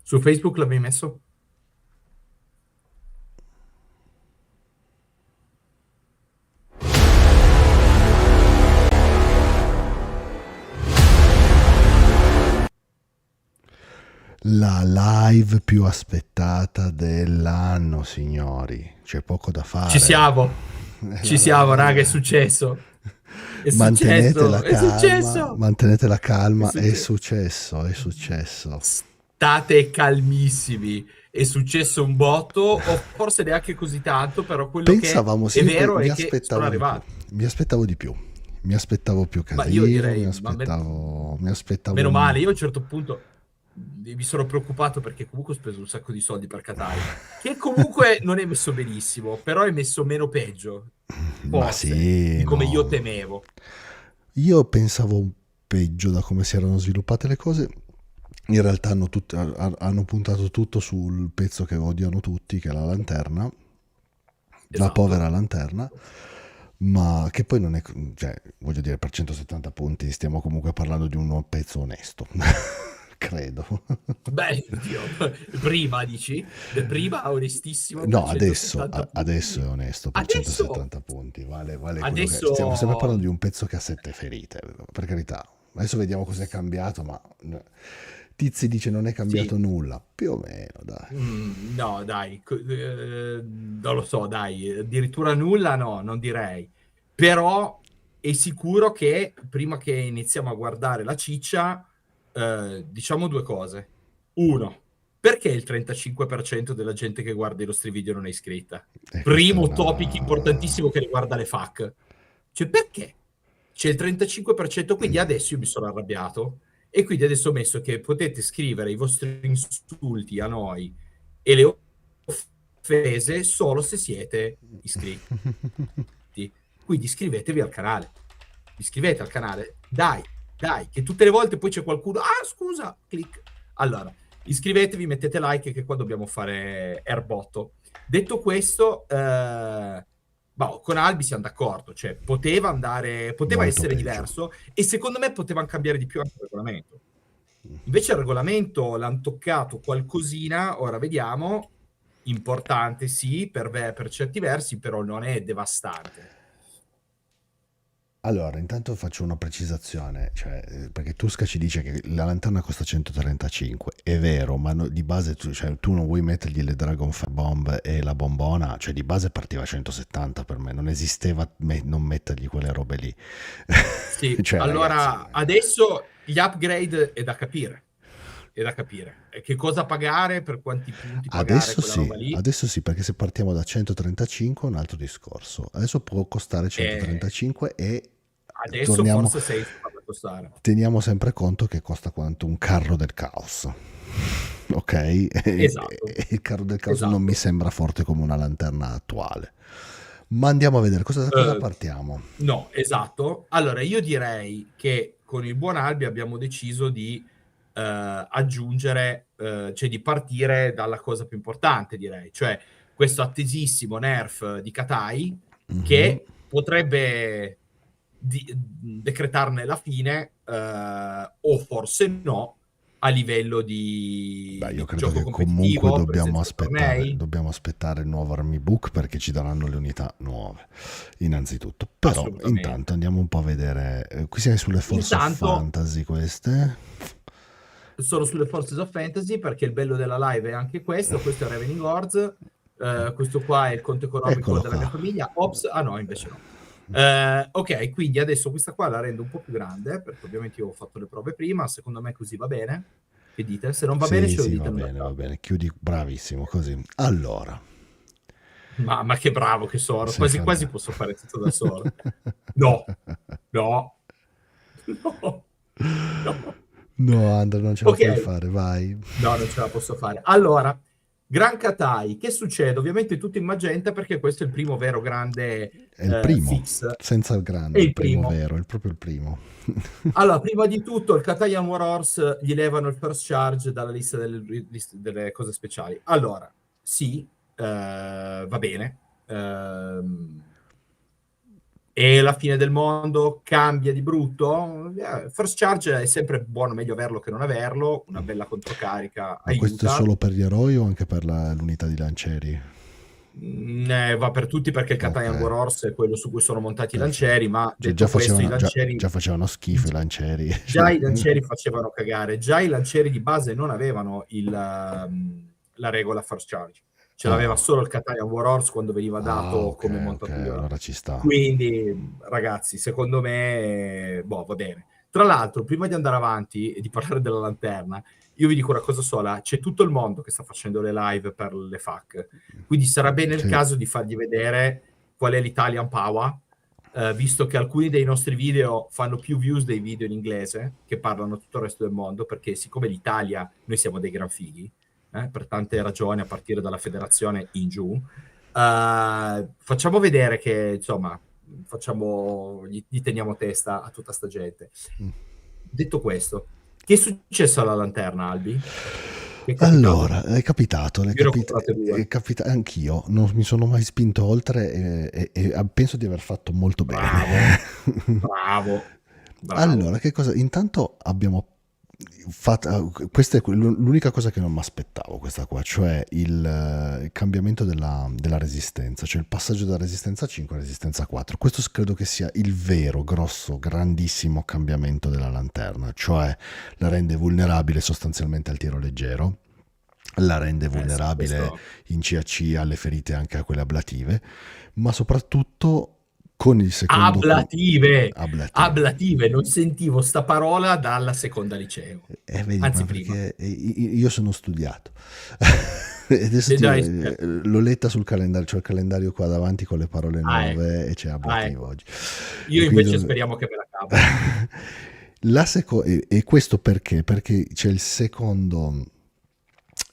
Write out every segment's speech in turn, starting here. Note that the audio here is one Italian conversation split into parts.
Su Facebook l'avevi messo? La live più aspettata dell'anno, signori. C'è poco da Ci fare. siamo, ci siamo, raga, è successo. È Mantenete successo, la è calma, successo. mantenete la È calma, è successo. successo, è successo. State calmissimi. È successo un botto, o forse neanche così tanto, però quello che Pensavamo, sì, è vero mi è che sono aspettavo di più. arrivati. Mi aspettavo di più. Mi aspettavo più Ma io casino, direi, ma mi aspettavo meno male, io a un certo punto mi sono preoccupato perché comunque ho speso un sacco di soldi per Qatar, che comunque non è messo benissimo, però è messo meno peggio, Ma forse, di sì, come io no. temevo. Io pensavo peggio da come si erano sviluppate le cose. In realtà hanno puntato tutto sul pezzo che odiano tutti, che è la lanterna, la povera Esatto. lanterna, ma che poi non è, cioè, voglio dire, per 170 punti stiamo comunque parlando di un pezzo onesto, credo. Beh, Dio, prima dici? Prima onestissimo per No, adesso, 170 adesso è punti. onesto per Adesso, 170 punti, vale quello che... Stiamo sempre adesso, parlando di un pezzo che ha 7 ferite, per carità. Adesso vediamo cos'è cambiato, ma Tizi dice non è cambiato sì. nulla, più o meno, dai. No, dai, non lo so, dai, addirittura nulla no, non direi. Però è sicuro che prima che iniziamo a guardare la ciccia, diciamo due cose. Uno, perché il 35% della gente che guarda i nostri video non è iscritta? E questa è Primo topic una... importantissimo che riguarda le FAQ. Cioè, perché? C'è il 35%, quindi adesso io mi sono arrabbiato e quindi adesso ho messo che potete scrivere i vostri insulti a noi e le offese solo se siete iscritti. Quindi iscrivetevi al canale. Iscrivete al canale. Dai, dai, che tutte le volte poi c'è qualcuno. Ah, scusa, clic. Allora, iscrivetevi, mettete like che qua dobbiamo fare erbotto. Detto questo, con Albi siamo d'accordo, cioè poteva Molto essere peggio. diverso e secondo me potevano cambiare di più anche il regolamento. Invece il regolamento l'hanno toccato qualcosina, ora vediamo, importante sì, per certi versi, però non è devastante. Allora, intanto faccio una precisazione, cioè, perché Tusca ci dice che la lanterna costa 135, è vero, ma di base cioè, tu non vuoi mettergli le Dragonfire Bomb e la bombona, cioè di base partiva a 170 per me, non esisteva non mettergli quelle robe lì. Sì, Cioè, ragazzi, allora adesso gli upgrade è da capire, è da capire. E che cosa pagare, per quanti punti pagare quella roba lì, adesso sì, perché se partiamo da 135 è un altro discorso. Adesso può costare e 135 e adesso torniamo, forse 6 farla costare. teniamo sempre conto che costa quanto un carro del caos. Ok? Esatto, E il carro del caos non mi esatto. sembra forte come una lanterna attuale. Ma andiamo a vedere da cosa Eh, partiamo. no, esatto. Allora, io direi che con il buon Albi abbiamo deciso di aggiungere, cioè di partire dalla cosa più importante, direi, cioè questo attesissimo nerf di Katai Mhm. che potrebbe decretarne la fine, o forse no, a livello Beh, io di credo gioco che comunque competitivo, presenza ai tornei. dobbiamo aspettare il nuovo Army Book perché ci daranno le unità nuove, innanzitutto. Però intanto Assolutamente. andiamo un po' a vedere. Qui siamo sulle Force of Intanto Fantasy queste. sono sulle Forces of Fantasy perché il bello della live è anche questo è Ravening Hordes, questo qua è il conto economico Eccolo della mia qua. famiglia. Ops, ah no, invece no. Ok, quindi adesso questa qua la rendo un po' più grande perché ovviamente io ho fatto le prove prima, secondo me così va bene. Che dite? Se non va bene Sì, ce lo sì, dite va nella bene, va chat. bene. Chiudi, bravissimo, così. Allora, Ma che bravo che sono, sei quasi quasi fantastico. posso fare tutto da solo. No, no, no, no. No, Andrea, non ce la Ok, puoi fare, vai. no, non ce la posso fare. Allora, Gran Katai, che succede? Ovviamente tutto in magenta perché questo è il primo vero grande È il primo, fix. senza il È grande, il il primo primo. vero, è proprio il primo. Allora, prima di tutto, il Katayan War Horse gli levano il first charge dalla lista delle cose speciali. Allora, sì, va bene. e la fine del mondo cambia di brutto. First charge è sempre buono, meglio averlo che non averlo, una bella controcarica Ma questo è aiuta. solo per gli eroi o anche per l'unità di lancieri? Va per tutti, perché il Catanian Ok, Warhorse è quello su cui sono montati i perfetto. lancieri, ma Cioè, detto questo, i lancieri già facevano schifo i lancieri. già i lancieri facevano cagare, già i lancieri di base non avevano la regola first charge, ce l'aveva Ah, solo il Catanian Warhorse quando veniva dato ok, come ok, montatura. allora ci sta. Quindi, ragazzi, secondo me, boh, va bene. Tra l'altro, prima di andare avanti e di parlare della lanterna, io vi dico una cosa sola: c'è tutto il mondo che sta facendo le live per le FAQ, quindi sarà bene il Sì. caso di fargli vedere qual è l'Italian Power, visto che alcuni dei nostri video fanno più views dei video in inglese, che parlano tutto il resto del mondo, perché siccome l'Italia, noi siamo dei gran fighi, per tante ragioni, a partire dalla federazione in giù, facciamo vedere che, insomma, gli teniamo testa a tutta sta gente. Mm. Detto questo, che è successo alla lanterna, Albi? Che è capitato? Allora, Io ne ho comprate due. anch'io non mi sono mai spinto oltre e penso di aver fatto molto Bravo, bene. bravo, bravo. Allora, che cosa? Intanto abbiamo fatto, questa è l'unica cosa che non mi aspettavo, questa qua, cioè il cambiamento della resistenza, cioè il passaggio da resistenza 5 a resistenza 4. Questo credo che sia il vero, grosso, grandissimo cambiamento della lanterna, cioè la rende vulnerabile sostanzialmente al tiro leggero, la rende Sì, vulnerabile questo... in CAC alle ferite, anche a quelle ablative, ma soprattutto con il secondo Ablative, ablative. ablative, non sentivo sta parola dalla seconda liceo, Vedi, ma anzi prima. perché io sono studiato. E adesso Dai, l'ho letta sul calendario, c'ho il calendario qua davanti con le parole ecco, nuove e c'è ablativo ecco. oggi. Io E invece quindi speriamo che me la cavo. e questo perché? Perché c'è il secondo,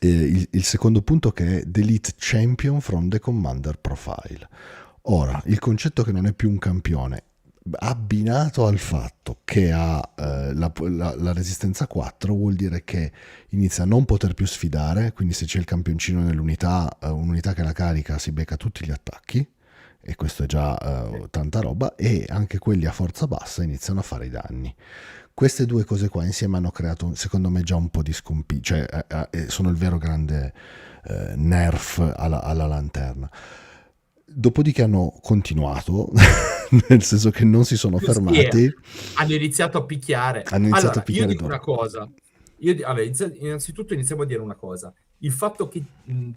il secondo punto, che è Delete Champion from the Commander Profile. Ora, il concetto che non è più un campione, abbinato al fatto che ha la resistenza 4, vuol dire che inizia a non poter più sfidare, quindi se c'è il campioncino nell'unità, un'unità che la carica si becca tutti gli attacchi, e questo è già tanta roba, e anche quelli a forza bassa iniziano a fare i danni. Queste due cose qua insieme hanno creato, secondo me, già un po' di cioè sono il vero grande nerf alla lanterna. Dopodiché hanno continuato, nel senso che non si sono Sì, fermati, hanno iniziato a picchiare. hanno iniziato a Allora, io picchiare dico duro. una cosa. Allora, innanzitutto iniziamo a dire una cosa. Il fatto che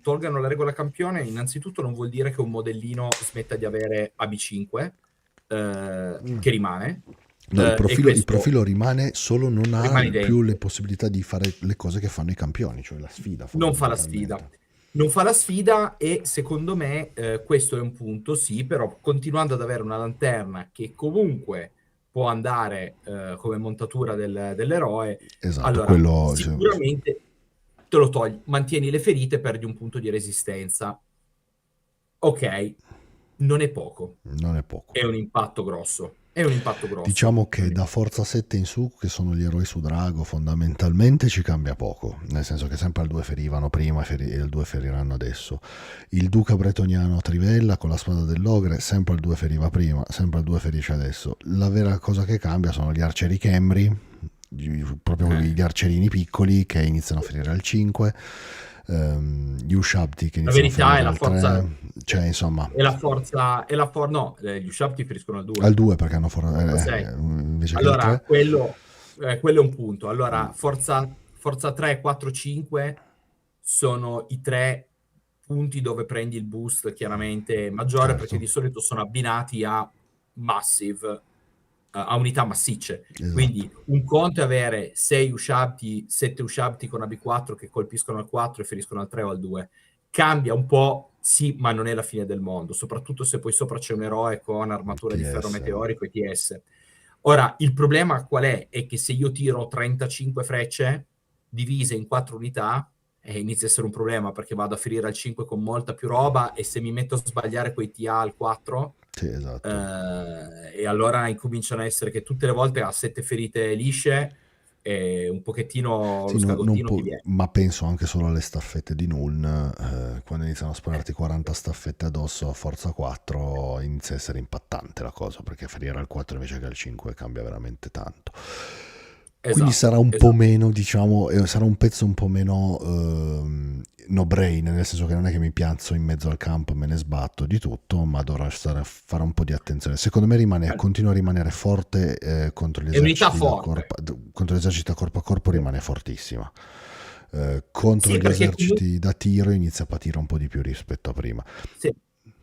tolgano la regola campione, innanzitutto non vuol dire che un modellino smetta di avere AB5, che rimane. No, E il questo profilo rimane, solo non ha rimane più le identico. possibilità di fare le cose che fanno i campioni, cioè la sfida Non fa la sfida. fondamentalmente. Non fa la sfida, e secondo me questo è un punto, sì, però continuando ad avere una lanterna che comunque può andare come montatura dell'eroe, Esatto, allora quello sicuramente te lo togli, mantieni le ferite, perdi un punto di resistenza. Ok, non è poco, non è poco. è un impatto grosso. È un impatto grosso. Diciamo che da Forza 7 in su, che sono gli eroi su Drago, fondamentalmente ci cambia poco, nel senso che sempre al 2 ferivano prima e al 2 feriranno adesso. Il Duca Bretoniano Trivella con la spada dell'Ogre sempre al 2 feriva prima, sempre al 2 ferisce adesso. La vera cosa che cambia sono gli arcieri Khemri, proprio gli arcerini piccoli che iniziano a ferire al 5, gli Ushabti che La iniziano a verità è ferire la al forza, 3, cioè insomma no, gli Ushab ti feriscono al 2. al 2 perché hanno Forza 6. invece che al Allora, 3. quello è un punto. Allora, Forza 3, 4, 5 sono i tre punti dove prendi il boost chiaramente maggiore, perché Certo, di solito sono abbinati a massive, a unità massicce. esatto. Quindi un conto è avere 6 Ushabti, 7 Ushabti con AB4 che colpiscono al 4 e feriscono al 3 o al 2. Cambia un po', sì, ma non è la fine del mondo, soprattutto se poi sopra c'è un eroe con Il armatura di ferro TS. meteorico e TS. Ora, il problema qual è? È che se io tiro 35 frecce divise in 4 unità, inizia a essere un problema, perché vado a ferire al 5 con molta più roba, e se mi metto a sbagliare quei TA al 4, Sì, esatto. e allora incominciano a essere che tutte le volte ha 7 ferite lisce, e un pochettino Sì, lo scagottino ti viene. ma penso anche solo alle staffette di Nuln, quando iniziano a spararti 40 staffette addosso a forza 4 inizia a essere impattante la cosa, perché ferire al 4 invece che al 5 cambia veramente tanto. Quindi sarà Esatto, un po' esatto. meno, diciamo, sarà un pezzo un po' meno no brain, nel senso che non è che mi piazzo in mezzo al campo e me ne sbatto di tutto, ma dovrà fare un po' di attenzione. Secondo me continua a rimanere forte contro gli È unità eserciti forte. contro gli eserciti da corpo a corpo rimane fortissima. Contro Sì, gli perché comunque eserciti da tiro inizia a patire un po' di più rispetto a prima. sì.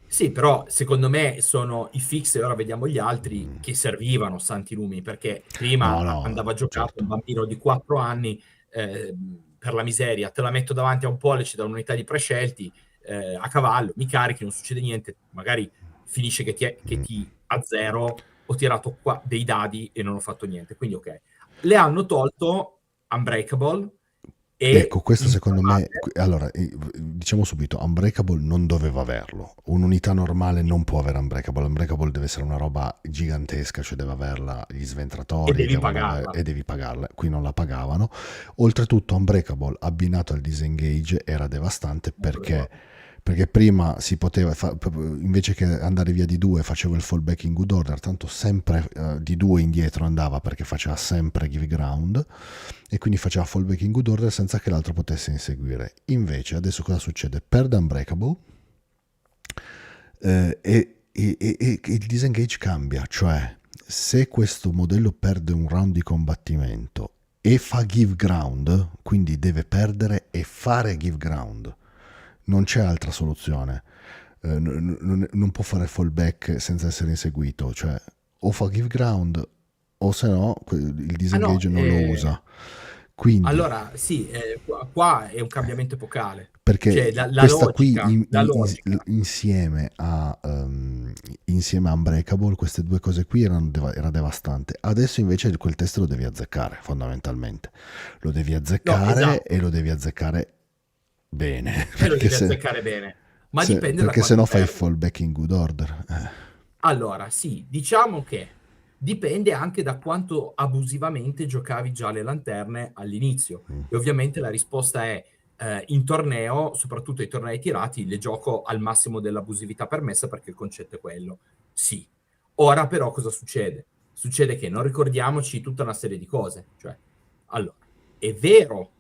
Sì, però secondo me sono i fix, e ora vediamo gli altri, Mm. che servivano santi lumi, perché No, prima no, andava giocato certo. un bambino di 4 anni, per la miseria, te la metto davanti a un pollice da un'unità di prescelti, a cavallo, mi carichi, non succede niente, magari finisce che Mm. ti azzero, ho tirato qua dei dadi e non ho fatto niente, quindi ok. Le hanno tolto Unbreakable Ecco, e questo secondo me, Infiammabile. allora, diciamo subito, Unbreakable non doveva averlo. Un'unità normale non può avere Unbreakable. Unbreakable deve essere una roba gigantesca, cioè deve averla gli E sventratori devi pagarla. e devi pagarla. Qui non la pagavano. Oltretutto, Unbreakable abbinato al disengage era devastante Molto perché, ricordo. perché prima si poteva, invece che andare via di 2, facevo il fallback in good order, tanto sempre di 2 indietro andava perché faceva sempre give ground e quindi faceva fallback in good order senza che l'altro potesse inseguire. Invece adesso cosa succede? Perde Unbreakable e il disengage cambia, cioè se questo modello perde un round di combattimento e fa give ground, quindi deve perdere e fare give ground, non c'è altra soluzione. Non può fare fallback senza essere inseguito, cioè o fa give ground o se no il Ah no, disengage non lo usa. Quindi, allora sì, qua è un cambiamento epocale. Cioè perché la questa qui logica, la logica. insieme a Unbreakable, queste due cose qui era devastante. Adesso invece quel test lo devi azzeccare, fondamentalmente. Lo devi No, azzeccare e esatto, lo devi azzeccare bene, e lo devi azzeccare bene, ma dipende da perché se quanto no fai il perdi. fallback in good order. Allora, sì, diciamo che dipende anche da quanto abusivamente giocavi già le lanterne all'inizio. Mm. E ovviamente la risposta è, in torneo, soprattutto ai tornei tirati, le gioco al massimo dell'abusività permessa perché il concetto è quello. Sì. Ora però cosa succede? Succede che non ricordiamoci tutta una serie di cose. Cioè, allora, è vero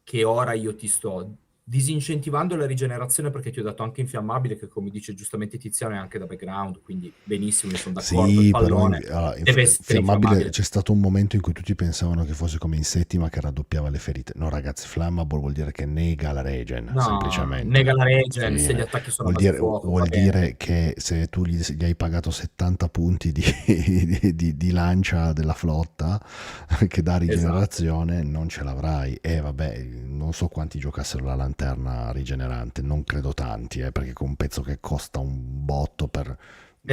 che ora io ti sto disincentivando la rigenerazione perché ti ho dato anche Infiammabile, che come dice giustamente Tiziano è anche da background, quindi benissimo, io sono d'accordo, il Sì, però pallone deve essere fiammabile infiammabile. c'è stato un momento in cui tutti pensavano che fosse come in settima che raddoppiava le ferite. No, ragazzi, flammable vuol dire che nega la regen, No, semplicemente. nega la regen se gli Fine. attacchi sono a base fuoco, va Vuol bene. dire che se tu gli hai pagato 70 punti di lancia della flotta che dà Esatto. rigenerazione, non ce l'avrai. E vabbè, non so quanti giocassero la lanterna rigenerante, non credo tanti, perché con un pezzo che costa un botto per non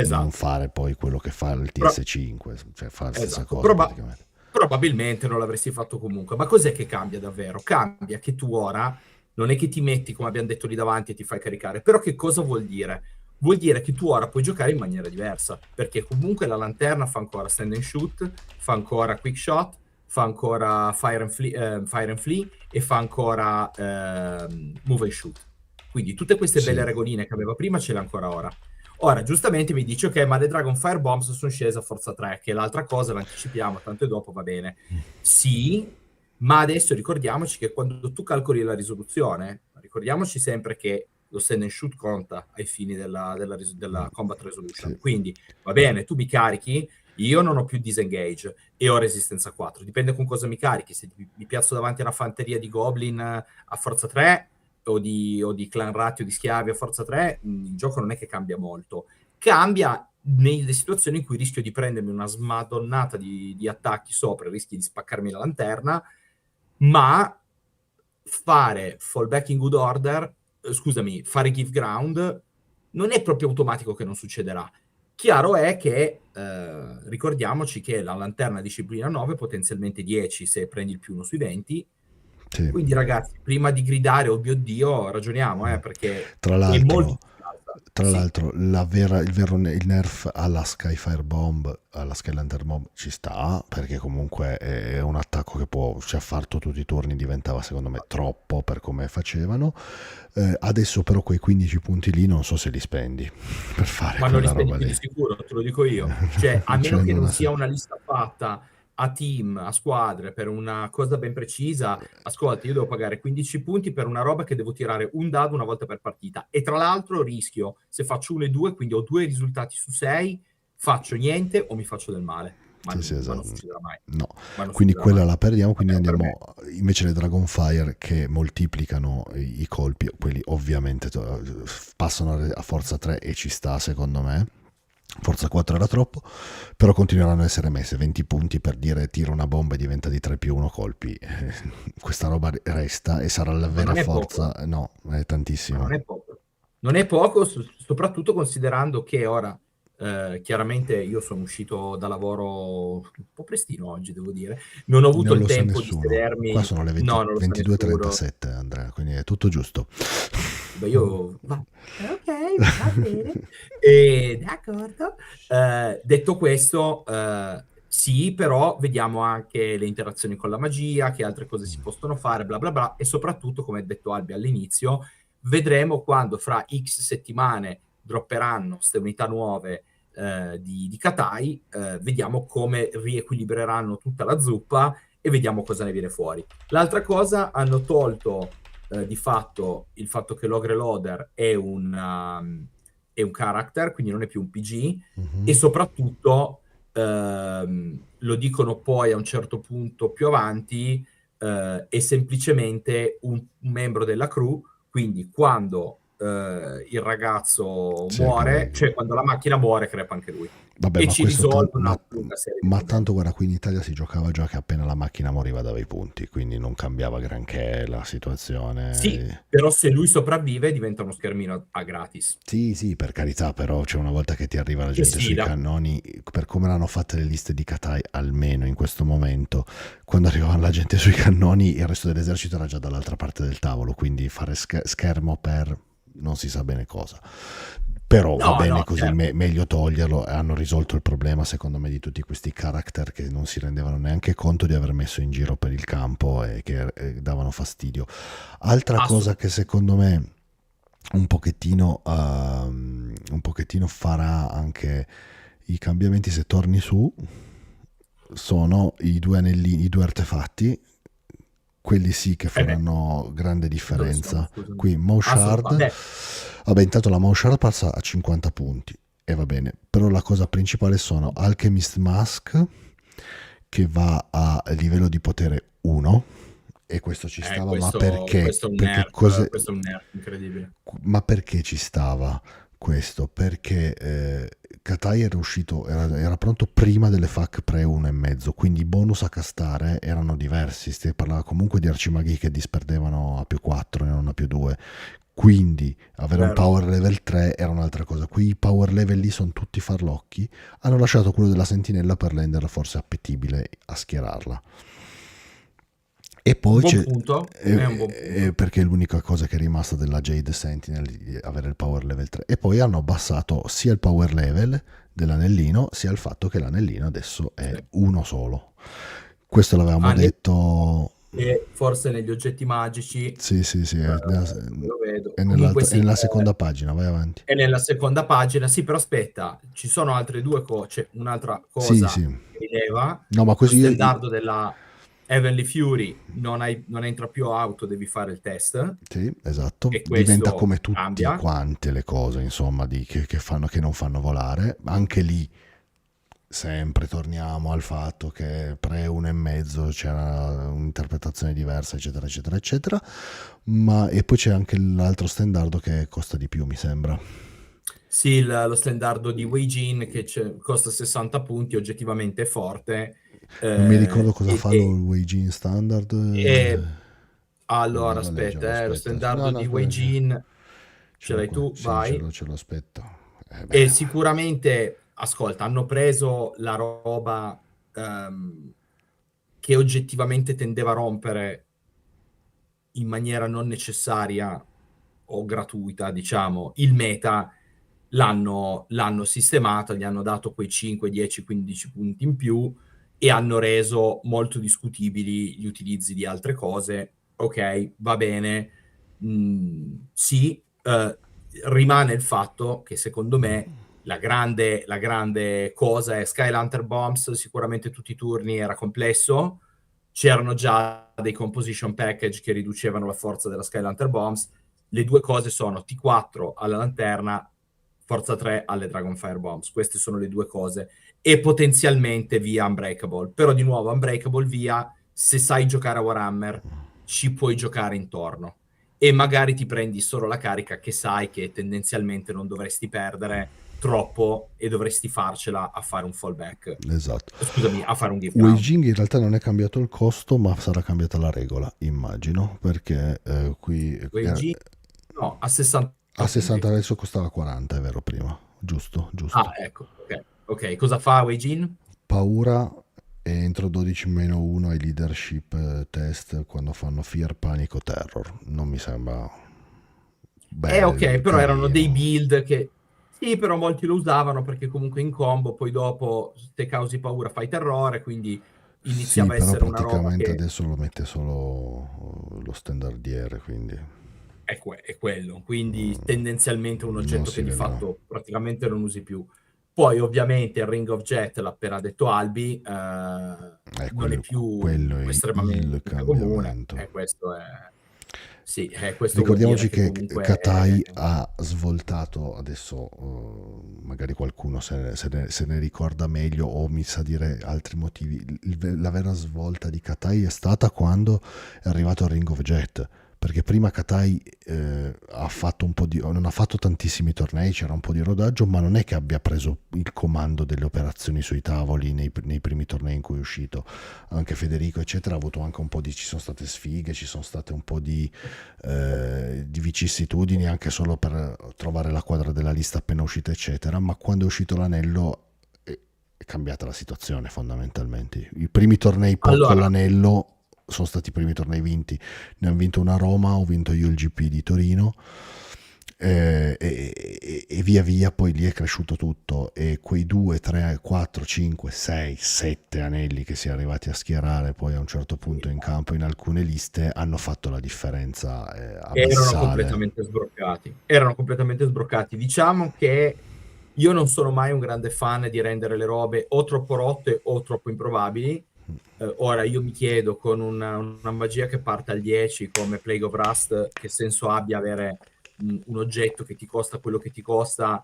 Esatto. fare poi quello che fa il Pro- TS5, cioè fa la stessa esatto. cosa praticamente. Probabilmente non l'avresti fatto comunque, ma cos'è che cambia davvero? Cambia che tu ora non è che ti metti, come abbiamo detto lì davanti, e ti fai caricare, però che cosa vuol dire? Vuol dire che tu ora puoi giocare in maniera diversa, perché comunque la lanterna fa ancora stand and shoot, fa ancora quick shot, fa ancora fire and flee e fa ancora move and shoot. Quindi tutte queste belle Sì, regoline che aveva prima ce le ha ancora ora. Ora, giustamente mi dici, ok, ma le Dragon Fire Bombs sono scese a forza 3, che è l'altra cosa, l'anticipiamo, tanto è dopo, va bene. Sì, ma adesso ricordiamoci che quando tu calcoli la risoluzione, ricordiamoci sempre che lo stand and shoot conta ai fini della combat resolution. sì. Quindi, va bene, tu mi carichi, io non ho più disengage e ho resistenza 4. Dipende con cosa mi carichi. Se mi piazzo davanti a una fanteria di goblin a forza 3, o di clan ratti o di schiavi a forza 3, il gioco non è che cambia molto. Cambia nelle situazioni in cui rischio di prendermi una smadonnata di attacchi sopra, rischi di spaccarmi la lanterna, ma fare fallback in good order, scusami, fare give ground, non è proprio automatico che non succederà. Chiaro è che ricordiamoci che la lanterna disciplina 9, potenzialmente 10 se prendi il più 1 sui 20. Sì. Quindi ragazzi, prima di gridare oh mio Dio, ragioniamo, perché Tra è molto l'altro, più alta. Tra Sì, l'altro, il nerf alla Skyfire Bomb, alla Sky Lantern Bomb ci sta, perché comunque è un attacco che può, cioè farto tutti i turni diventava secondo me troppo per come facevano. Adesso però quei 15 punti lì non so se li spendi per fare ma non li quella spendi roba più di lì. sicuro, te lo dico io. Cioè, a meno Cioè, che non non ha sia senso. una lista fatta a team, a squadre, per una cosa ben precisa, ascolta, io devo pagare 15 punti per una roba che devo tirare un dado una volta per partita. E tra l'altro rischio, se faccio 1 e 2, quindi ho 2 risultati su 6, faccio niente o mi faccio del male. Sì, sì, Ma non esatto. succederà mai. No, Ma non quindi succederà quella mai. la perdiamo, quindi Almeno per me. andiamo invece le Dragonfire che moltiplicano i colpi, quelli ovviamente passano a forza 3 e ci sta secondo me. Forza 4 era troppo, però continueranno ad essere messe 20 punti per dire tiro una bomba e diventa di 3 più 1 colpi. Questa roba resta e sarà la Ma vera non è poco. forza, no, è Ma non tantissimo. è poco. Non è poco, soprattutto considerando che ora, chiaramente io sono uscito da lavoro un po' prestino oggi, devo dire. Non ho avuto Non il lo sa tempo di nessuno. Qua sedermi. sono le No, non lo sa nessuno. 22:37 Andrea, quindi è tutto giusto. Beh, io... ok, va bene. E, d'accordo. Detto questo, sì, però vediamo anche le interazioni con la magia, che altre cose si possono fare, bla bla bla, e soprattutto, come ha detto Albi all'inizio, vedremo quando fra X settimane dropperanno queste unità nuove di Katai, vediamo come riequilibreranno tutta la zuppa e vediamo cosa ne viene fuori. L'altra cosa, hanno tolto di fatto il fatto che l'Ogre Loader è un character, quindi non è più un PG, e Mhm. soprattutto lo dicono poi a un certo punto più avanti, è semplicemente un membro della crew, quindi quando il ragazzo Sì, muore, cioè quando la macchina muore, crepa anche lui. vabbè, E ma ci questo risolve una lunga serie di ma problemi. tanto guarda, qui in Italia si giocava già che appena la macchina moriva dava i punti, quindi non cambiava granché la Sì, situazione. però se lui sopravvive diventa uno schermino a gratis. Sì, sì, per carità, però c'è una volta che ti arriva la Che gente sui sfida. cannoni, per come l'hanno fatte le liste di Katai, almeno in questo momento, quando arrivava la gente sui cannoni, il resto dell'esercito era già dall'altra parte del tavolo, quindi fare schermo per non si sa bene cosa. Però va No, bene no, così, certo. meglio toglierlo. Hanno risolto il problema, secondo me, di tutti questi character che non si rendevano neanche conto di aver messo in giro per il campo e che davano fastidio. Altra cosa che Assolutamente. secondo me un pochettino farà anche i cambiamenti se torni su sono i due anellini, i due artefatti, quelli sì che Eh beh, faranno grande dove sono, differenza. scusami? Qui Mo Shard, Vabbè, vabbè, intanto la Mo Shard passa a 50 punti e va bene, però la cosa principale sono Alchemist Mask che va a livello di potere 1 e questo ci stava, ma perché? Perché cose, questo è un nerf incredibile. ma perché ci stava questo? Perché Katai era uscito, era pronto prima delle FAQ pre 1,5, quindi i bonus a castare erano diversi. Si parlava comunque di arcimaghi che disperdevano a più 4 e non a più 2. Quindi avere un Vero. power level 3 era un'altra cosa. Quei power level lì sono tutti farlocchi. Hanno lasciato quello della sentinella per renderla forse appetibile a schierarla. E Un poi buon c'è, punto, è un buon punto. perché è l'unica cosa che è rimasta della Jade Sentinel di avere il power level 3. E poi hanno abbassato sia il power level dell'anellino, sia il fatto che l'anellino adesso è Sì. uno solo. Questo l'avevamo Anni detto. che forse negli oggetti magici, Sì, sì, sì, dove lo vedo. è Comunque è sì, nella seconda pagina, vai avanti. è nella seconda pagina. Sì, però aspetta, ci sono altre due cose. Un'altra Sì, cosa sì. che rileva, No, ma lo questo stendardo della Heavenly Fury non entra più auto, devi fare il test, sì, esatto. e Diventa questo come tutti cambia. quante le cose, insomma, che fanno, che non fanno volare. Anche lì sempre torniamo al fatto che pre 1,5 c'era un'interpretazione diversa, eccetera, eccetera, eccetera. Ma e poi c'è anche l'altro standard che costa di più, mi sembra. Sì, lo stendardo di Wei Jin che costa 60 punti, oggettivamente è forte. Non mi ricordo eh, cosa e, fa e- Wei Jin Standard. e- Devo allora, andare a leggerlo, aspetta, lo aspetta. No, stendardo no, di Wei aspetta, Jin ce ce l'ho l'hai qua. tu, Sì, vai. ce l'ho, aspetta. Beh. E sicuramente, ascolta, hanno preso la roba ehm, che oggettivamente tendeva a rompere in maniera non necessaria o gratuita, diciamo, il meta, l'hanno sistemato, gli hanno dato quei 5, 10, 15 punti in più e hanno reso molto discutibili gli utilizzi di altre cose. Ok, va bene. Sì, rimane il fatto che secondo me la grande cosa è Skylunter Bombs, sicuramente tutti i turni era complesso, c'erano già dei composition package che riducevano la forza della Skylunter Bombs. Le due cose sono T4 alla lanterna, forza 3 alle Dragonfire Bombs. Queste sono le due cose. E potenzialmente via Unbreakable. Però di nuovo Unbreakable via, se sai giocare a Warhammer, ci puoi giocare intorno. E magari ti prendi solo la carica che sai che tendenzialmente non dovresti perdere troppo e dovresti farcela a fare un fallback. Esatto. Scusami, a fare un give ground. Waging in realtà non è cambiato il costo, ma sarà cambiata la regola, immagino, perché qui Waging, no, a 60 a 60 punti. adesso costava 40, è vero prima. Giusto, giusto. Ah, ecco, ok. Ok, cosa fa Wei-Jin? Paura e entro 12-1 ai leadership test quando fanno fear, panico, terror. Non mi sembra Ok, però erano dei carino. build che... Sì, però molti lo usavano perché comunque in combo poi dopo te causi paura, fai terrore, quindi Sì, iniziava a però essere una roba praticamente che adesso lo mette solo lo standardiere, quindi è quello. Quindi tendenzialmente un non oggetto si che di vedrà. fatto praticamente non usi più. Poi ovviamente il Ring of Jet, l'ha appena detto Albi, non è Quello più è il estremamente comune. cambiamento. E questo è... Sì, questo vuol dire Ricordiamoci che che comunque... Katai ha svoltato, adesso magari qualcuno se ne ricorda meglio o mi sa dire altri motivi, la vera svolta di Katai è stata quando è arrivato il Ring of Jet, perché prima Katai ha fatto un po' non ha fatto tantissimi tornei, c'era un po' di rodaggio, ma non è che abbia preso il comando delle operazioni sui tavoli nei primi tornei in cui è uscito. Anche Federico eccetera ha avuto anche un po' di, ci sono state sfighe, ci sono state un po' di vicissitudini anche solo per trovare la quadra della lista appena uscita eccetera, ma quando è uscito l'anello è cambiata la situazione fondamentalmente. I primi tornei con Allora, l'anello sono stati i primi tornei vinti, ne hanno vinto una a Roma, ho vinto io il GP di Torino e via via poi lì è cresciuto tutto e quei 2, 3, 4, 5, 6, 7 anelli che si è arrivati a schierare poi a un certo punto in campo in alcune liste hanno fatto la differenza erano abissale. completamente sbroccati. Erano completamente sbroccati. Diciamo che io non sono mai un grande fan di rendere le robe o troppo rotte o troppo improbabili. Ora io mi chiedo, con una magia che parte al 10 come Plague of Rust, che senso abbia avere un oggetto che ti costa quello che ti costa,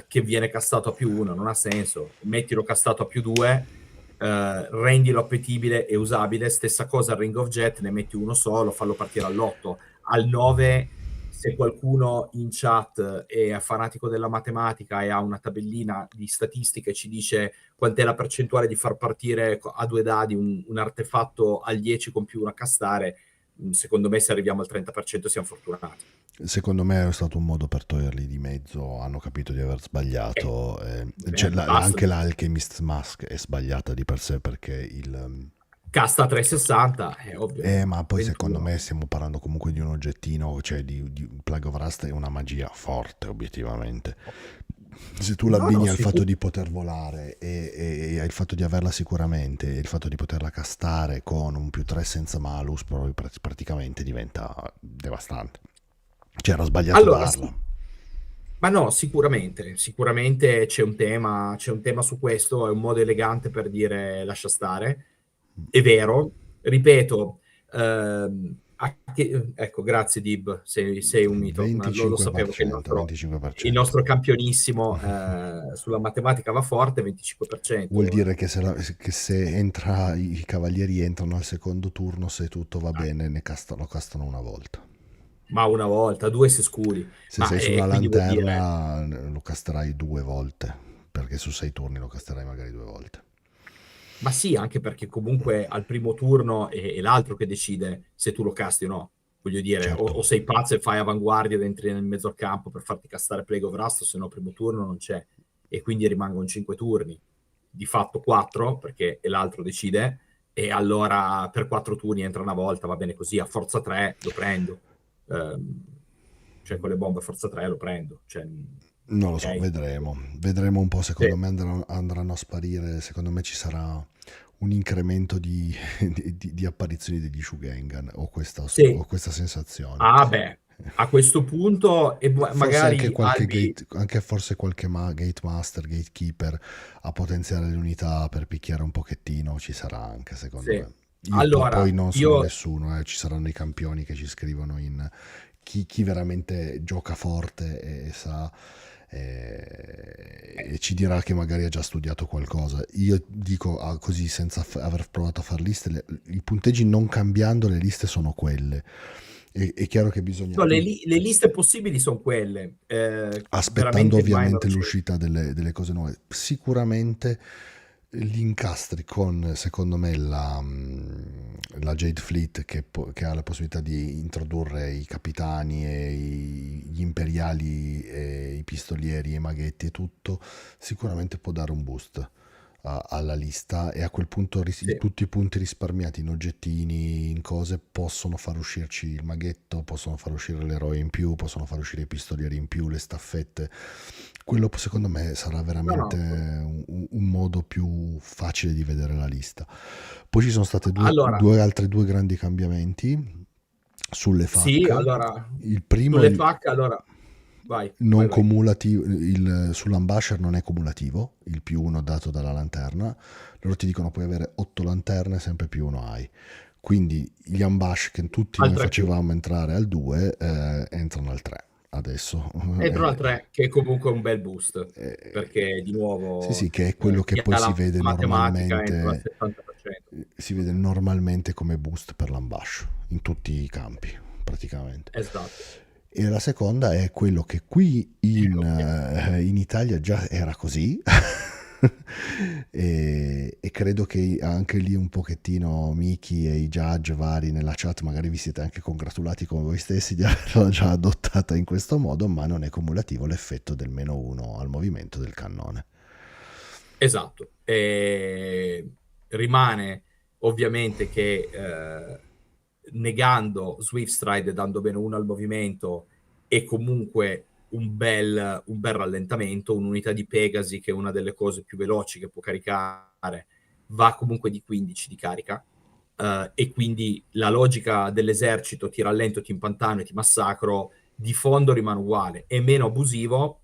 che viene castato a +1, non ha senso. Mettilo castato a +2, rendilo appetibile e usabile. Stessa cosa al Ring of Jet, ne metti uno solo, fallo partire all'8. Al 9, se qualcuno in chat è fanatico della matematica e ha una tabellina di statistiche e ci dice quant'è la percentuale di far partire a 2 dadi un artefatto al 10 con +1 a castare, secondo me se arriviamo al 30% siamo fortunati. Secondo me è stato un modo per toglierli di mezzo, hanno capito di aver sbagliato. Basta. Anche l'Alchemist Mask è sbagliata di per sé perché Casta 360, è ovvio. ma poi secondo 21. me stiamo parlando comunque di un oggettino, cioè di Plague of Rust è una magia forte obiettivamente. Se tu No, no, l'abbini al fatto sicuro. di poter volare e al fatto di averla sicuramente e il fatto di poterla castare con un +3 senza malus praticamente diventa devastante. Cioè era sbagliato Allora, darla. sì. Ma no, sicuramente c'è un tema su questo, è un modo elegante per dire lascia stare, è vero, ripeto, ecco, grazie Dib, sei un mito, ma lo sapevo che 25%, il 25%. nostro campionissimo sulla matematica va forte, 25%. Vuol dire che che se entra, i cavalieri entrano al secondo turno, se tutto va bene, lo castano una volta. Ma una volta, due se scudi, Se ma sei su una quindi vuol dire... lanterna lo casterai 2 volte, perché su 6 turni lo casterai magari 2 volte. Ma sì, anche perché comunque al primo turno è l'altro che decide se tu lo casti o no. Voglio dire, Certo. o sei pazzo e fai avanguardia ed entri nel mezzo campo per farti castare Plague of Rust, se no primo turno non c'è. E quindi rimangono 5 turni. Di fatto 4, perché l'altro decide, e allora per 4 turni entra una volta, va bene così, a forza 3 lo prendo. Ehm, cioè con le bombe Forza 3 lo prendo, cioè, Non lo so, ok? vedremo un po', secondo Sì. me andranno a sparire, secondo me ci sarà un incremento di apparizioni degli Shugengan, Sì. ho questa sensazione. Ah, beh, a questo punto, e Forse anche magari qualche Albi. gate, anche forse qualche gate master, gatekeeper a potenziare le unità per picchiare un pochettino ci sarà anche, secondo Sì. me. Io poi Allora, non sono io nessuno, ci saranno i campioni che ci scrivono in chi veramente gioca forte e sa e ci dirà che magari ha già studiato qualcosa. Io dico così, senza aver provato a fare liste, i punteggi non cambiando, le liste sono quelle. È chiaro che bisogna no, le liste possibili sono quelle, aspettando veramente minor ovviamente change. l'uscita delle cose nuove. Sicuramente gli incastri con, secondo me, la Jade Fleet che ha la possibilità di introdurre i capitani e gli imperiali e i pistolieri e i maghetti e tutto, sicuramente può dare un boost alla lista e a quel punto Sì. tutti i punti risparmiati in oggettini, in cose, possono far uscirci il maghetto, possono far uscire l'eroe in più, possono far uscire i pistolieri in più, le staffette. Quello secondo me sarà No, veramente no. un modo più facile di vedere la lista. Poi ci sono state Allora, altri due grandi cambiamenti sulle sì, FAQ. allora, Il primo, sulle FAC, allora, vai, non vai, vai. cumulativo, sull'ambasher non è cumulativo, il più uno dato dalla lanterna. Loro ti dicono puoi avere 8 lanterne, sempre più uno hai. Quindi gli ambash che tutti noi Altre più. facevamo entrare al 2 entrano al 3 adesso. Entro al 3, che è comunque un bel boost, Eh, perché di sì, nuovo sì, che è quello che chi poi ha la matematica entra al 70%. si vede normalmente come boost per l'ambash in tutti i campi, praticamente. Esatto. E la seconda è quello che qui Ok. in Italia già era così. E credo che anche lì un pochettino Miki e i judge vari nella chat magari vi siete anche congratulati con voi stessi di averla già adottata in questo modo, ma non è cumulativo l'effetto del meno 1 al movimento del cannone. Esatto. Rimane ovviamente che negando Swift Stride e dando meno uno al movimento è comunque un bel rallentamento, un'unità di Pegasi che è una delle cose più veloci che può caricare, va comunque di 15 di carica, e quindi la logica dell'esercito ti rallento, ti impantano e ti massacro di fondo rimane uguale, è meno abusivo,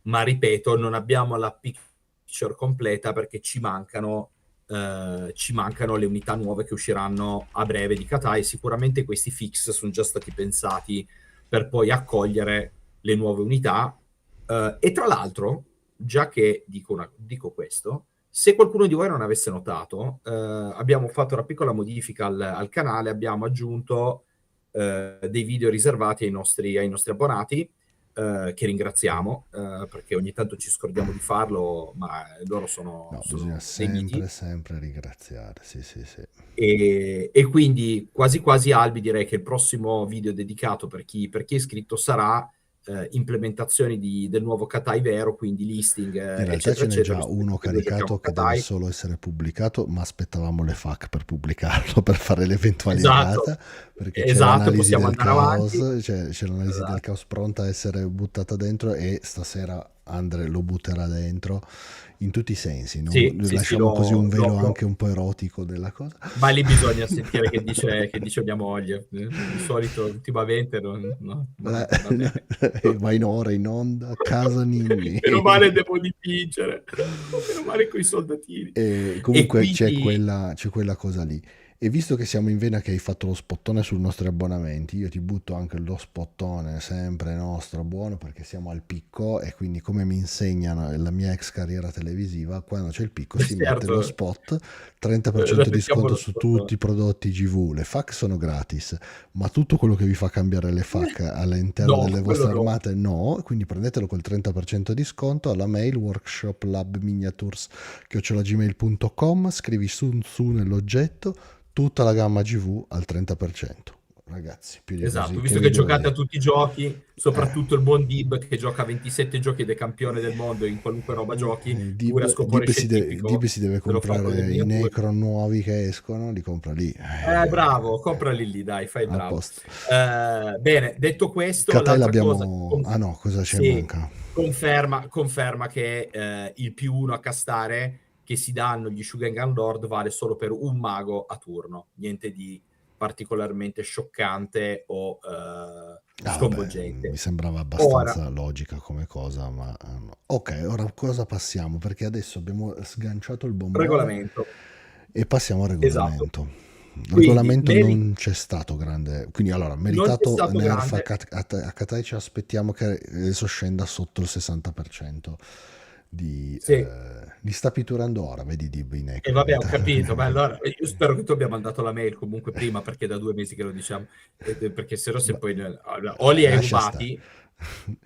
ma ripeto, non abbiamo la picture completa perché ci mancano le unità nuove che usciranno a breve di Katai. Sicuramente questi fix sono già stati pensati per poi accogliere le nuove unità. E tra l'altro, già che dico questo, se qualcuno di voi non avesse notato, abbiamo fatto una piccola modifica al canale, abbiamo aggiunto dei video riservati ai nostri abbonati, che ringraziamo, perché ogni tanto ci scordiamo di farlo, ma loro No, bisogna sono dei miti. sempre, sempre ringraziare. Sì, sì, sì. E quindi quasi quasi Albi direi che il prossimo video dedicato per chi è iscritto sarà implementazioni del nuovo Katai vero, quindi listing, In realtà eccetera, ce n'è eccetera, già visto che uno tutti e due giochiamo a caricato che deve Katai. solo essere pubblicato, ma aspettavamo le FAQ per pubblicarlo, per fare l'eventuale Esatto, errata, perché c'è esatto, l'analisi possiamo del andare avanti. caos, c'è l'analisi del Esatto. caos pronta a essere buttata dentro e stasera Andre lo butterà dentro in tutti i sensi. Sì, sì, sì, Lasciamo così un velo anche un po' erotico della cosa. ma lì bisogna sentire che dice mia moglie. Di solito, ultimamente, va bene. E va in ora in onda, casa Ninni. Meno male devo dipingere. Meno male con i soldatini. E E comunque quindi, c'è quella cosa lì. E visto che siamo in vena che hai fatto lo spottone sui nostri abbonamenti, io ti butto anche lo spottone sempre nostro buono perché siamo al picco e quindi come mi insegnano la mia ex carriera televisiva, quando c'è il picco si mette lo certo, spot, 30% di mettiamo sconto lo su tutti spottone. i prodotti GV, le FAQ sono gratis, ma tutto quello che vi fa cambiare le FAQ all'interno No, delle quello vostre no. armate no, quindi prendetelo col 30% di sconto alla mail workshoplabminiatures@gmail.com, scrivi su nell'oggetto tutta la gamma GV al 30%. ragazzi, più di Esatto, così, che visto vi che devo giocate a dire? tutti i giochi, soprattutto il buon Dib che gioca 27 giochi ed è campione del mondo in qualunque roba giochi, pure a scopore Dib scientifico, si deve se lo fa con le comprare i miniature. Necron nuovi che escono, li compra lì. Bravo, comprali lì, dai, fai il A bravo. posto. Bene, detto questo, Katai l'altra cosa, l'abbiamo... Ah no, cosa c'è sì, manca? conferma che il +1 a castare che si danno gli Shugengan Lord vale solo per un mago a turno, niente di particolarmente scioccante o Ah vabbè, mi sconvolgente. sembrava Ora, abbastanza logica come cosa, ma... no. Ok, ora cosa passiamo? Perché adesso abbiamo sganciato il bombone regolamento, e passiamo al esatto. regolamento. Il Quindi, regolamento non c'è stato grande, quindi allora, non c'è meritato stato nerf grande. a Katai, ci aspettiamo che adesso scenda sotto il 60% Sì. li sta pitturando ora, vedi di E Necron. vabbè, ho capito, ma allora io spero che tu abbia mandato la mail comunque prima, perché da 2 mesi che lo diciamo, perché se no se Ma, poi allora, o li hai lascia stare. rubati,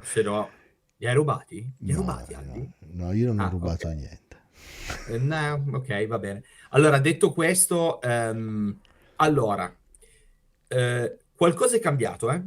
se no li hai rubati? Li hai No, rubati, no, Andy? no, io non ho Ah, ok. rubato niente. No, ok, va bene. Allora, detto questo, allora, qualcosa è cambiato, eh?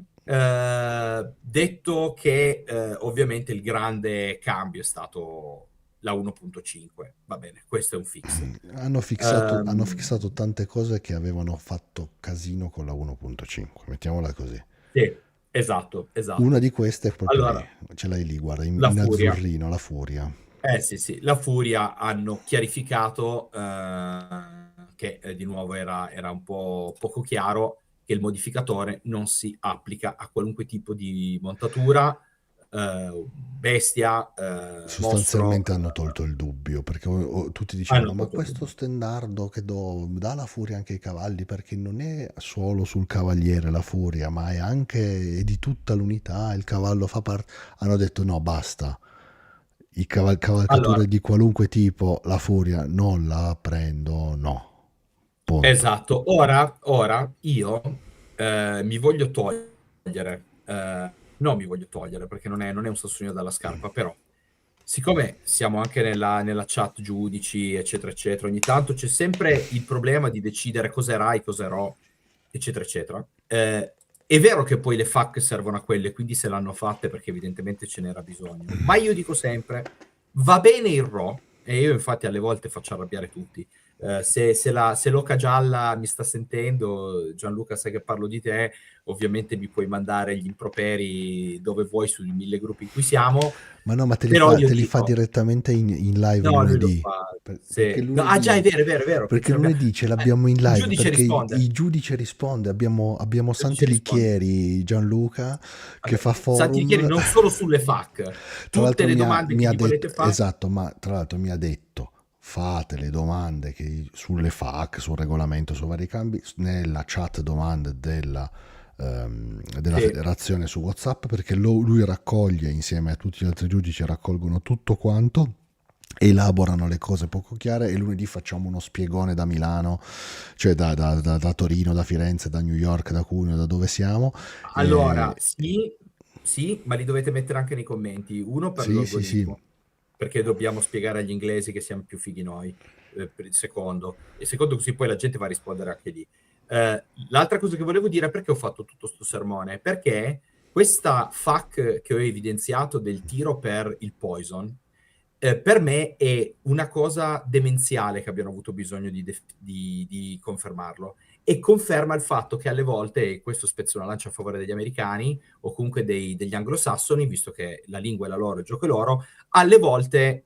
Detto che ovviamente il grande cambio è stato la 1.5, va bene, questo è un fix. Hanno Ehm, fissato tante cose che avevano fatto casino con la 1.5, mettiamola così. sì, esatto, Una esatto. di queste è proprio lì, Allora, ce l'hai lì, guarda, la in furia. azzurrino, la furia. Sì, sì, la Furia hanno chiarificato che di nuovo era un po' poco chiaro che il modificatore non si applica a qualunque tipo di montatura, bestia, mostro. Sostanzialmente hanno tolto il dubbio, perché tutti Hanno dicevano, ma tolto il questo dubbio. stendardo che dà la furia anche ai cavalli, perché non è solo sul cavaliere la furia, ma è di tutta l'unità, il cavallo fa parte... Hanno detto no, basta. Allora, Cavalcature di qualunque tipo, la furia non la prendo, no. Punto. esatto. Ora io mi voglio togliere, no, mi voglio togliere perché non è un sassolino dalla scarpa, però siccome siamo anche nella chat giudici, eccetera, eccetera, ogni tanto c'è sempre il problema di decidere cos'è Rai, cos'è Ro, eccetera, eccetera. È vero che poi le FAQ servono a quelle, quindi se l'hanno fatte perché evidentemente ce n'era bisogno. Ma io dico sempre, va bene il Ro, e io infatti alle volte faccio arrabbiare tutti. Se l'Oca Gialla mi sta sentendo, Gianluca, sai che parlo di te, ovviamente mi puoi mandare gli improperi dove vuoi sui 1000 gruppi in cui siamo, Ma no, ma però io te li fa dico, direttamente in live no, lui lo lunedì. fa, Perché sì. No, ah già, lunedì, è vero, che perché ce l'abbiamo. lunedì ce l'abbiamo in Il live, giudice perché risponde, il giudice risponde. Abbiamo il giudice Santi risponde. Lichieri, Gianluca, che Allora, fa Santichieri forum. non solo sulle FAQ, Tra tutte l'altro le domande mi che ha gli detto, volete fare. esatto, ma tra l'altro mi ha detto, fate le domande sulle FAQ, sul regolamento, su vari cambi, nella chat domande della Sì. federazione su WhatsApp, perché lui raccoglie insieme a tutti gli altri giudici, raccolgono tutto quanto, elaborano le cose poco chiare e lunedì facciamo uno spiegone da Milano, cioè da Torino, da Firenze, da New York, da Cuneo, da dove siamo. Allora, E, sì, sì, ma li dovete mettere anche nei commenti. Uno per sì, sì, sì. l'algoritmo, perché dobbiamo spiegare agli inglesi che siamo più fighi noi, per il secondo. E secondo, così poi la gente va a rispondere anche lì. L'altra cosa che volevo dire è perché ho fatto tutto sto sermone, perché questa FAQ che ho evidenziato del tiro per il poison, per me è una cosa demenziale che abbiano avuto bisogno di confermarlo. E conferma il fatto che alle volte, e questo spezzo una lancia a favore degli americani o comunque degli anglosassoni, visto che la lingua è la loro, il gioco è loro, alle volte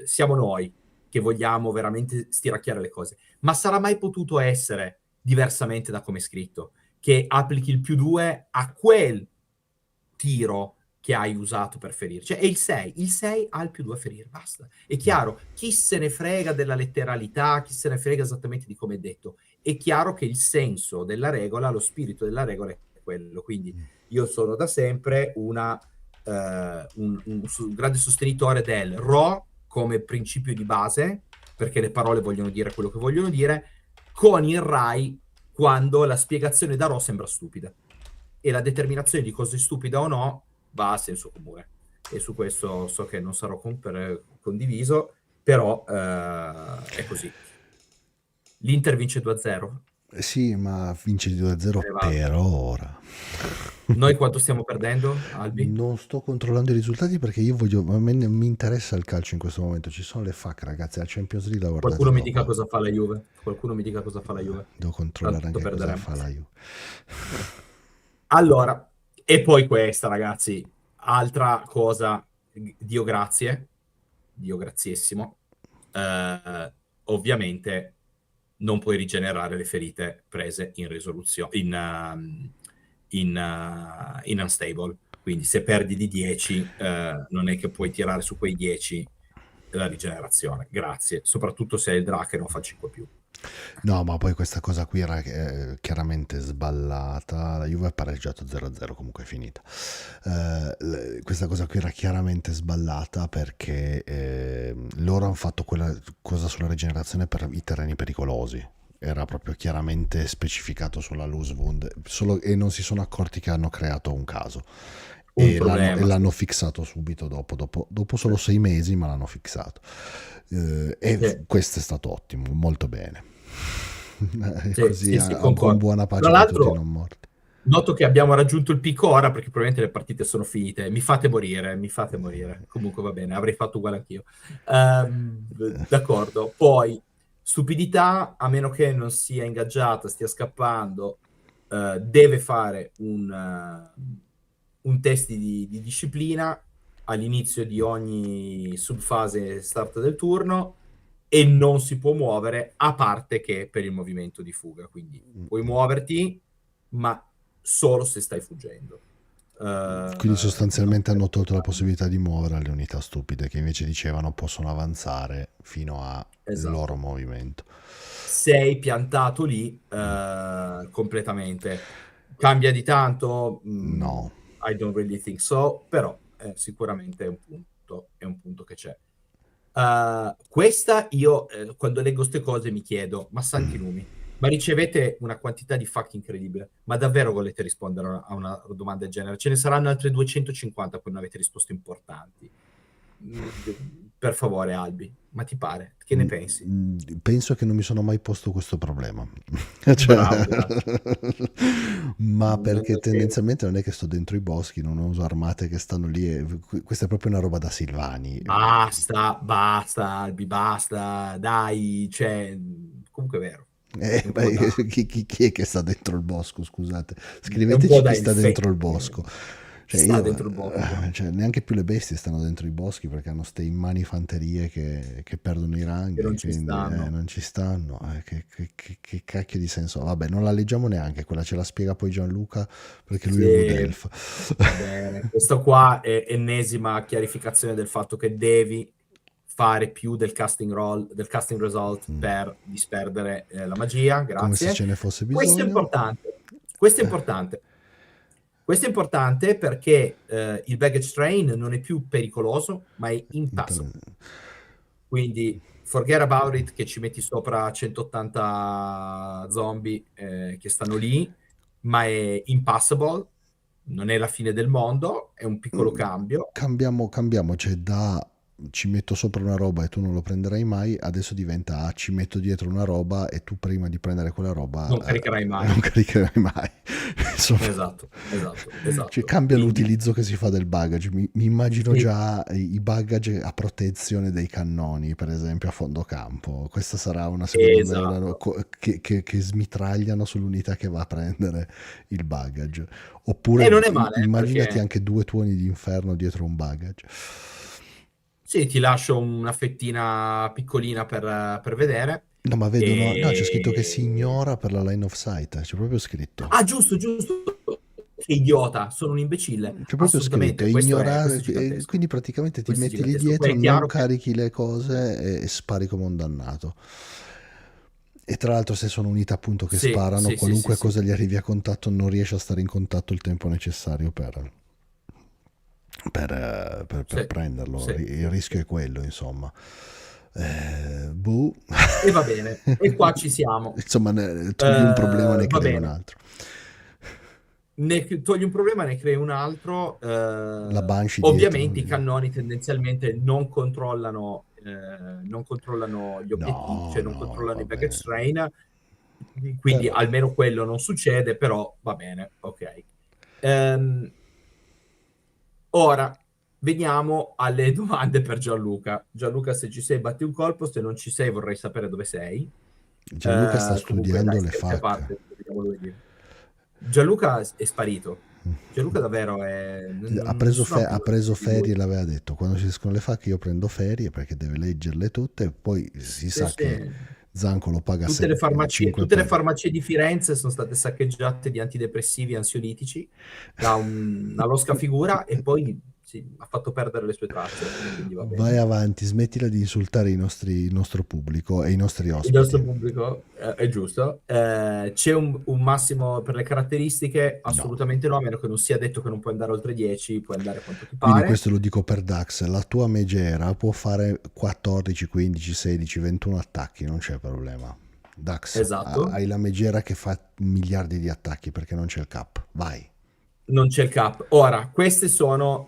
siamo noi che vogliamo veramente stiracchiare le cose. Ma sarà mai potuto essere diversamente da come è scritto? Che applichi il +2 a quel tiro che hai usato per ferire. Cioè è il 6 ha il +2 a ferire, basta. È chiaro, chi se ne frega della letteralità, chi se ne frega esattamente di come è detto. È chiaro che il senso della regola, lo spirito della regola è quello. Quindi io sono da sempre un grande sostenitore del RO come principio di base, perché le parole vogliono dire quello che vogliono dire, con il RAI quando la spiegazione da RO sembra stupida e la determinazione di cosa è stupida o no va a senso comune. E su questo so che non sarò condiviso, però è così. L'Inter vince 2-0. Sì, ma vince di 2-0 per ora. Noi quanto stiamo perdendo, Albi? Non sto controllando i risultati perché io voglio, a me mi interessa il calcio in questo momento. Ci sono le FAC, ragazzi, la Champions League la guardate Qualcuno mi dica dopo. cosa fa la Juve. Qualcuno mi dica cosa fa la Juve. Devo controllare Tanto anche cosa perderemo. fa la Juve. Allora, e poi questa, ragazzi, altra cosa, Dio grazie, Dio graziessimo, ovviamente non puoi rigenerare le ferite prese in risoluzione, in unstable. Quindi se perdi di 10, non è che puoi tirare su quei 10 la rigenerazione. Grazie, soprattutto se hai il Drake e non fa 5 più. No, ma poi questa cosa qui era chiaramente sballata. La Juve ha pareggiato 0-0, comunque è finita. Questa cosa qui era chiaramente sballata perché loro hanno fatto quella cosa sulla rigenerazione per i terreni pericolosi. Era proprio chiaramente specificato sulla loose wound e non si sono accorti che hanno creato un caso. Un E problema. l'hanno fissato subito dopo solo 6 mesi, ma l'hanno fissato. E questo è stato ottimo, molto bene. Così Sì, con concordo. buona pace Tra di tutti i l'altro, non morti. noto che abbiamo raggiunto il picco ora perché probabilmente le partite sono finite. Mi fate morire, mi fate morire. Comunque va bene, avrei fatto uguale anch'io. D'accordo. Poi, stupidità, a meno che non sia ingaggiata, stia scappando, deve fare un test di disciplina all'inizio di ogni subfase start del turno e non si può muovere a parte che per il movimento di fuga. Quindi puoi muoverti, ma solo se stai fuggendo. Quindi Non sostanzialmente puoi hanno tolto la farlo. possibilità di muovere alle unità stupide che invece dicevano possono avanzare fino al loro Esatto. movimento. Sei piantato lì completamente. Cambia di tanto? No. I don't really think so, però sicuramente è un punto che c'è. Questa io quando leggo queste cose mi chiedo, ma santi numi, ma ricevete una quantità di fuck incredibile, ma davvero volete rispondere a una domanda del genere? Ce ne saranno altre 250 quando avete risposte importanti. Per favore, Albi, ma ti pare? Che ne pensi? Penso che non mi sono mai posto questo problema. Bravo, Cioè, grazie. ma Non perché lo credo. tendenzialmente non è che sto dentro i boschi, non uso armate che stanno lì. Questa è proprio una roba da Silvani. Basta, Albi, basta, dai, cioè, comunque è vero. È un po' da, Chi è che sta dentro il bosco? Scusate, è un po' scriveteci chi da sta dentro il infetti. bosco. Chi Cioè, sta dentro il bosco? cioè, neanche più le bestie stanno dentro i boschi perché hanno ste immani fanterie che perdono i Che non ranghi, ci quindi stanno. non ci stanno. Che cacchio di senso? Vabbè, non la leggiamo neanche, quella ce la spiega poi Gianluca perché lui è Wood Sì, Elf. va bene. Questo qua è ennesima chiarificazione del fatto che devi fare più del casting roll, del casting result per disperdere la magia. Come se Grazie. ce ne fosse Questo è bisogno. importante. Questo è importante. Questo è importante perché il baggage train non è più pericoloso, ma è impassable. Quindi forget about it che ci metti sopra 180 zombie che stanno lì, ma è impassable, non è la fine del mondo, è un piccolo cambio. Cambiamo, cioè da ci metto sopra una roba e tu non lo prenderai mai, adesso diventa ci metto dietro una roba e tu prima di prendere quella roba Non caricherai mai. non caricherai mai. Insomma, Esatto, esatto, cioè esatto. cambia Quindi l'utilizzo che si fa del baggage. Mi immagino sì, già i baggage a protezione dei cannoni, per esempio a fondo campo. Questa sarà una, secondo me, esatto. che smitragliano sull'unità che va a prendere il baggage. E Oppure non è male, immaginati perché anche 2 tuoni di inferno dietro un baggage. sì, ti lascio una fettina piccolina per vedere. No, ma vedono, no, c'è scritto che si E... ignora per la line of sight, c'è proprio scritto. Ah, giusto, giusto. Che idiota, sono un imbecille. C'è proprio scritto, Assolutamente, questo ignorare, è gigantesco. quindi praticamente ti Questo è metti lì gigantesco. Poi dietro, è non chiaro che carichi le cose e spari come un dannato. E tra l'altro se sono unità appunto che sì, sparano, sì, sì, sì, qualunque sì. cosa gli arrivi a contatto non riesce a stare in contatto il tempo necessario per Sì, prenderlo. sì. Il rischio è quello, insomma. Boh. E va bene, e qua ci siamo. Insomma, togli un problema, ne Va crei un bene, altro. ne togli un problema, ne crei un altro. La Banshee dietro. Ovviamente i cannoni tendenzialmente non controllano gli obiettivi, No, cioè non no, controllano i baggage vabbè. train, quindi Però, almeno quello non succede, però va bene, ok. Ehm, Ora veniamo alle domande per Gianluca. Gianluca, se ci sei, batti un colpo, se non ci sei vorrei sapere dove sei. Gianluca sta Comunque dai, studiando le scherzi a FAC. parte, vediamo lunedì. Gianluca è sparito. Gianluca davvero è... nessuno ha più Ha preso notizie di lui. ferie, l'aveva detto. Quando si escono le FAC io prendo ferie perché deve leggerle tutte e poi si Sì, sa che sì. Zanco lo paga Tutte le 5 farmacie di Firenze sono state saccheggiate di antidepressivi e ansiolitici da una losca figura e poi sì, ha fatto perdere le sue tracce, e quindi va Vai bene. avanti, smettila di insultare il nostro pubblico e i nostri Il nostro ospiti. pubblico è giusto. C'è un massimo per le caratteristiche? No. Assolutamente no, a meno che non sia detto che non puoi andare oltre 10, puoi andare quanto ti Quindi pare. questo lo dico per Dax, la tua megera può fare 14, 15, 16, 21 attacchi, non c'è problema. Dax, Esatto. hai la megera che fa miliardi di attacchi perché non c'è il cap. Vai. Non c'è il cap. Ora, queste sono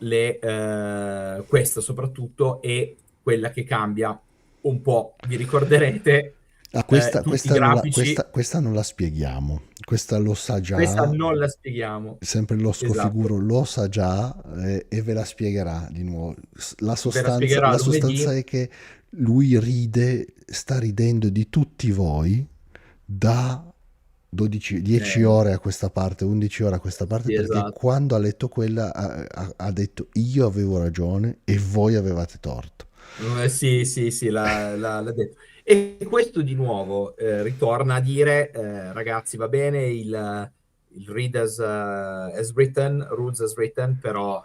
questa soprattutto è quella che cambia un po'. Vi ricorderete Ah, tutti i grafici. questa non la spieghiamo, questa lo sa Questa già, non la spieghiamo. sempre lo Esatto. scofiguro lo sa già e ve la spiegherà di nuovo. Ve la spiegherà La lunedì. sostanza è che lui sta ridendo di tutti voi da 10 Eh, ore a questa parte, 11 ore a questa parte, sì, perché esatto. quando ha letto quella ha detto io avevo ragione e voi avevate torto. Sì, sì, sì, l'ha detto. E questo di nuovo ritorna a dire, ragazzi, va bene il read as written, rules as written, però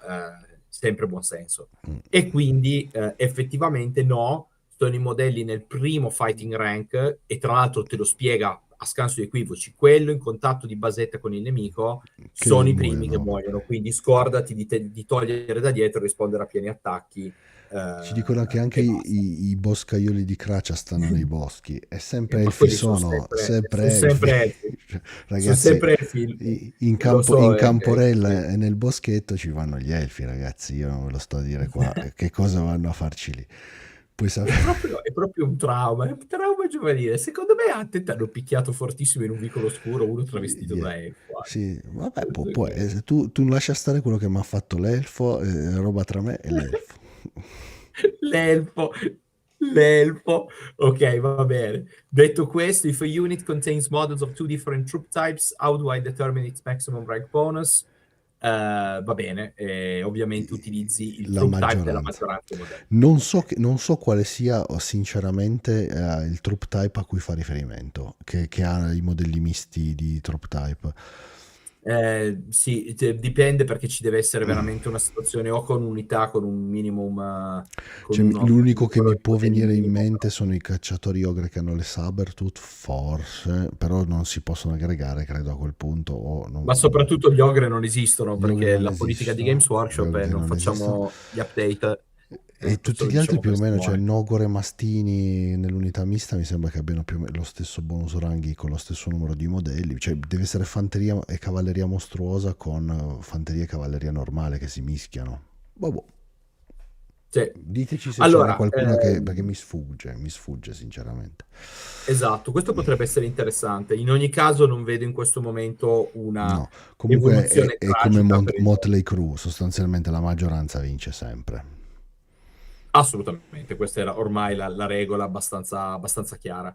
sempre buon senso. Mm. E quindi effettivamente no, sono i modelli nel primo fighting rank e tra l'altro te lo spiega a scanso di equivoci, quello in contatto di basetta con il nemico Che sono i muoio primi che dopo. muoiono, quindi scordati di togliere da dietro e rispondere a pieni attacchi Ci dicono che anche e basta. i boscaioli di Cracia stanno nei boschi. E sempre Ma elfi quelli sono sono, sempre, sono sempre elfi. sempre elfi, Cioè, sono ragazzi, sempre elfi, lo In so, è Camporella così. e nel boschetto ci vanno gli elfi, ragazzi. Io non ve lo sto a dire qua. Che cosa vanno a farci lì? Puoi sapere. È proprio è un trauma giovanile. Secondo me a te ti hanno picchiato fortissimo in un vicolo oscuro, uno travestito da elfo. Sì, vabbè, Penso che- tu lascia stare quello che mi ha fatto l'elfo, roba tra me e l'elfo. L'elfo, l'elfo. Ok, va bene. Detto questo, if a unit contains models of two different troop types, how do I determine its maximum rank bonus? Va bene, ovviamente utilizzi il La troop type della maggioranza. maggioranza dei modelli. Non so quale sia sinceramente il troop type a cui fa riferimento, che ha i modelli misti di troop type. Sì, dipende perché ci deve essere veramente una situazione o con unità, con un minimum, con Cioè, un l'unico che numero mi di può modelli venire in minimo. mente sono i cacciatori ogre che hanno le Sabertooth, forse, però non si possono aggregare, credo, a quel punto. Ma soprattutto gli ogre non esistono Gli ogre perché non la politica di esistono, Games gli Workshop è ogre non non esistono. facciamo gli update, E tutti questo lo gli altri diciamo più per o meno, cioè Simone. Nogore e Mastini nell'unità mista mi sembra che abbiano più o meno lo stesso bonus ranghi con lo stesso numero di modelli, cioè deve essere fanteria e cavalleria mostruosa con fanteria e cavalleria normale che si mischiano. Vabbè, Sì. diteci se ce n'è Allora, qualcuna perché mi sfugge sinceramente. esatto, questo potrebbe essere interessante. In ogni caso non vedo in questo momento una No, comunque evoluzione è come tragica per il gioco. Motley Crue, sostanzialmente la maggioranza vince sempre. Assolutamente, questa era ormai la regola abbastanza chiara.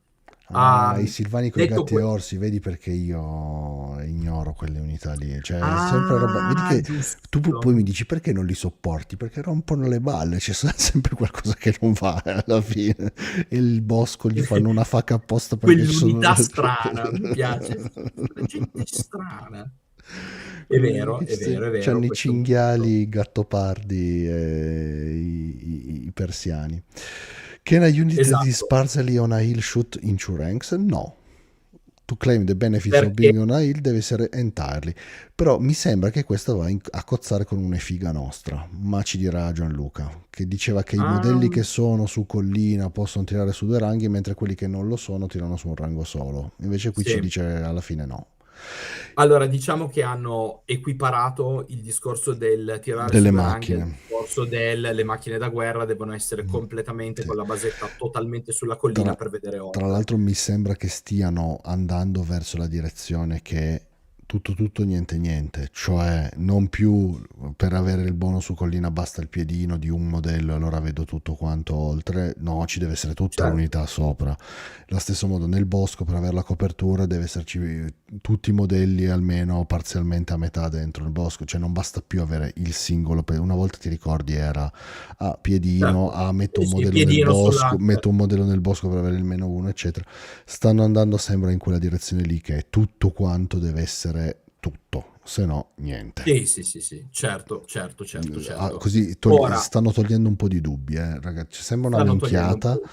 Ah, i Silvani con i Detto gatti e questo, orsi, vedi perché io ignoro quelle unità lì. Cioè, è sempre roba. Vedi ah, che tu poi giusto. mi dici perché non li sopporti? Perché rompono le balle, c'è sempre qualcosa che non va alla fine. E il bosco gli fanno una facca apposta perché ci sono. Quell'unità strana, mi piace. La gente strana. Quelli che È vero, è c'hanno vero, i questo è un punto. cinghiali, i gattopardi e i persiani. Can a unit that is Esatto, sparsely on a hill shoot in two ranks? No. To claim the benefits of perché being on a hill deve essere entirely. Però mi sembra che questo va a cozzare con un'effiga nostra. Ma ci dirà Gianluca, che diceva che i ah, modelli che sono su collina possono tirare su 2 ranghi, mentre quelli che non lo sono tirano su un rango solo. Invece qui ci sì. dice alla fine no. Allora, diciamo che hanno equiparato il discorso del tirare su Delle due ranghi al macchine. discorso le macchine da guerra devono essere completamente con la basetta totalmente sulla collina per vedere Tra oltre. l'altro mi sembra che stiano andando verso la direzione che tutto niente niente, cioè non più per avere il bonus su collina basta il piedino di un modello, allora vedo tutto quanto oltre, no, ci deve essere tutta Certo. l'unità sopra. Allo stesso modo nel bosco per avere la copertura deve esserci tutti i modelli almeno parzialmente a metà dentro il bosco, cioè non basta più avere il singolo, una volta ti ricordi era piedino, Certo. metto un Sì, modello nel piedino bosco, sulla... metto un modello nel bosco per avere il meno uno, eccetera. Stanno andando sempre in quella direzione lì che tutto quanto deve essere tutto, se no niente. Sì, certo. Così Ora, stanno togliendo un po' di dubbi, ragazzi. Sembra una stanno togliendo un minchiata, po',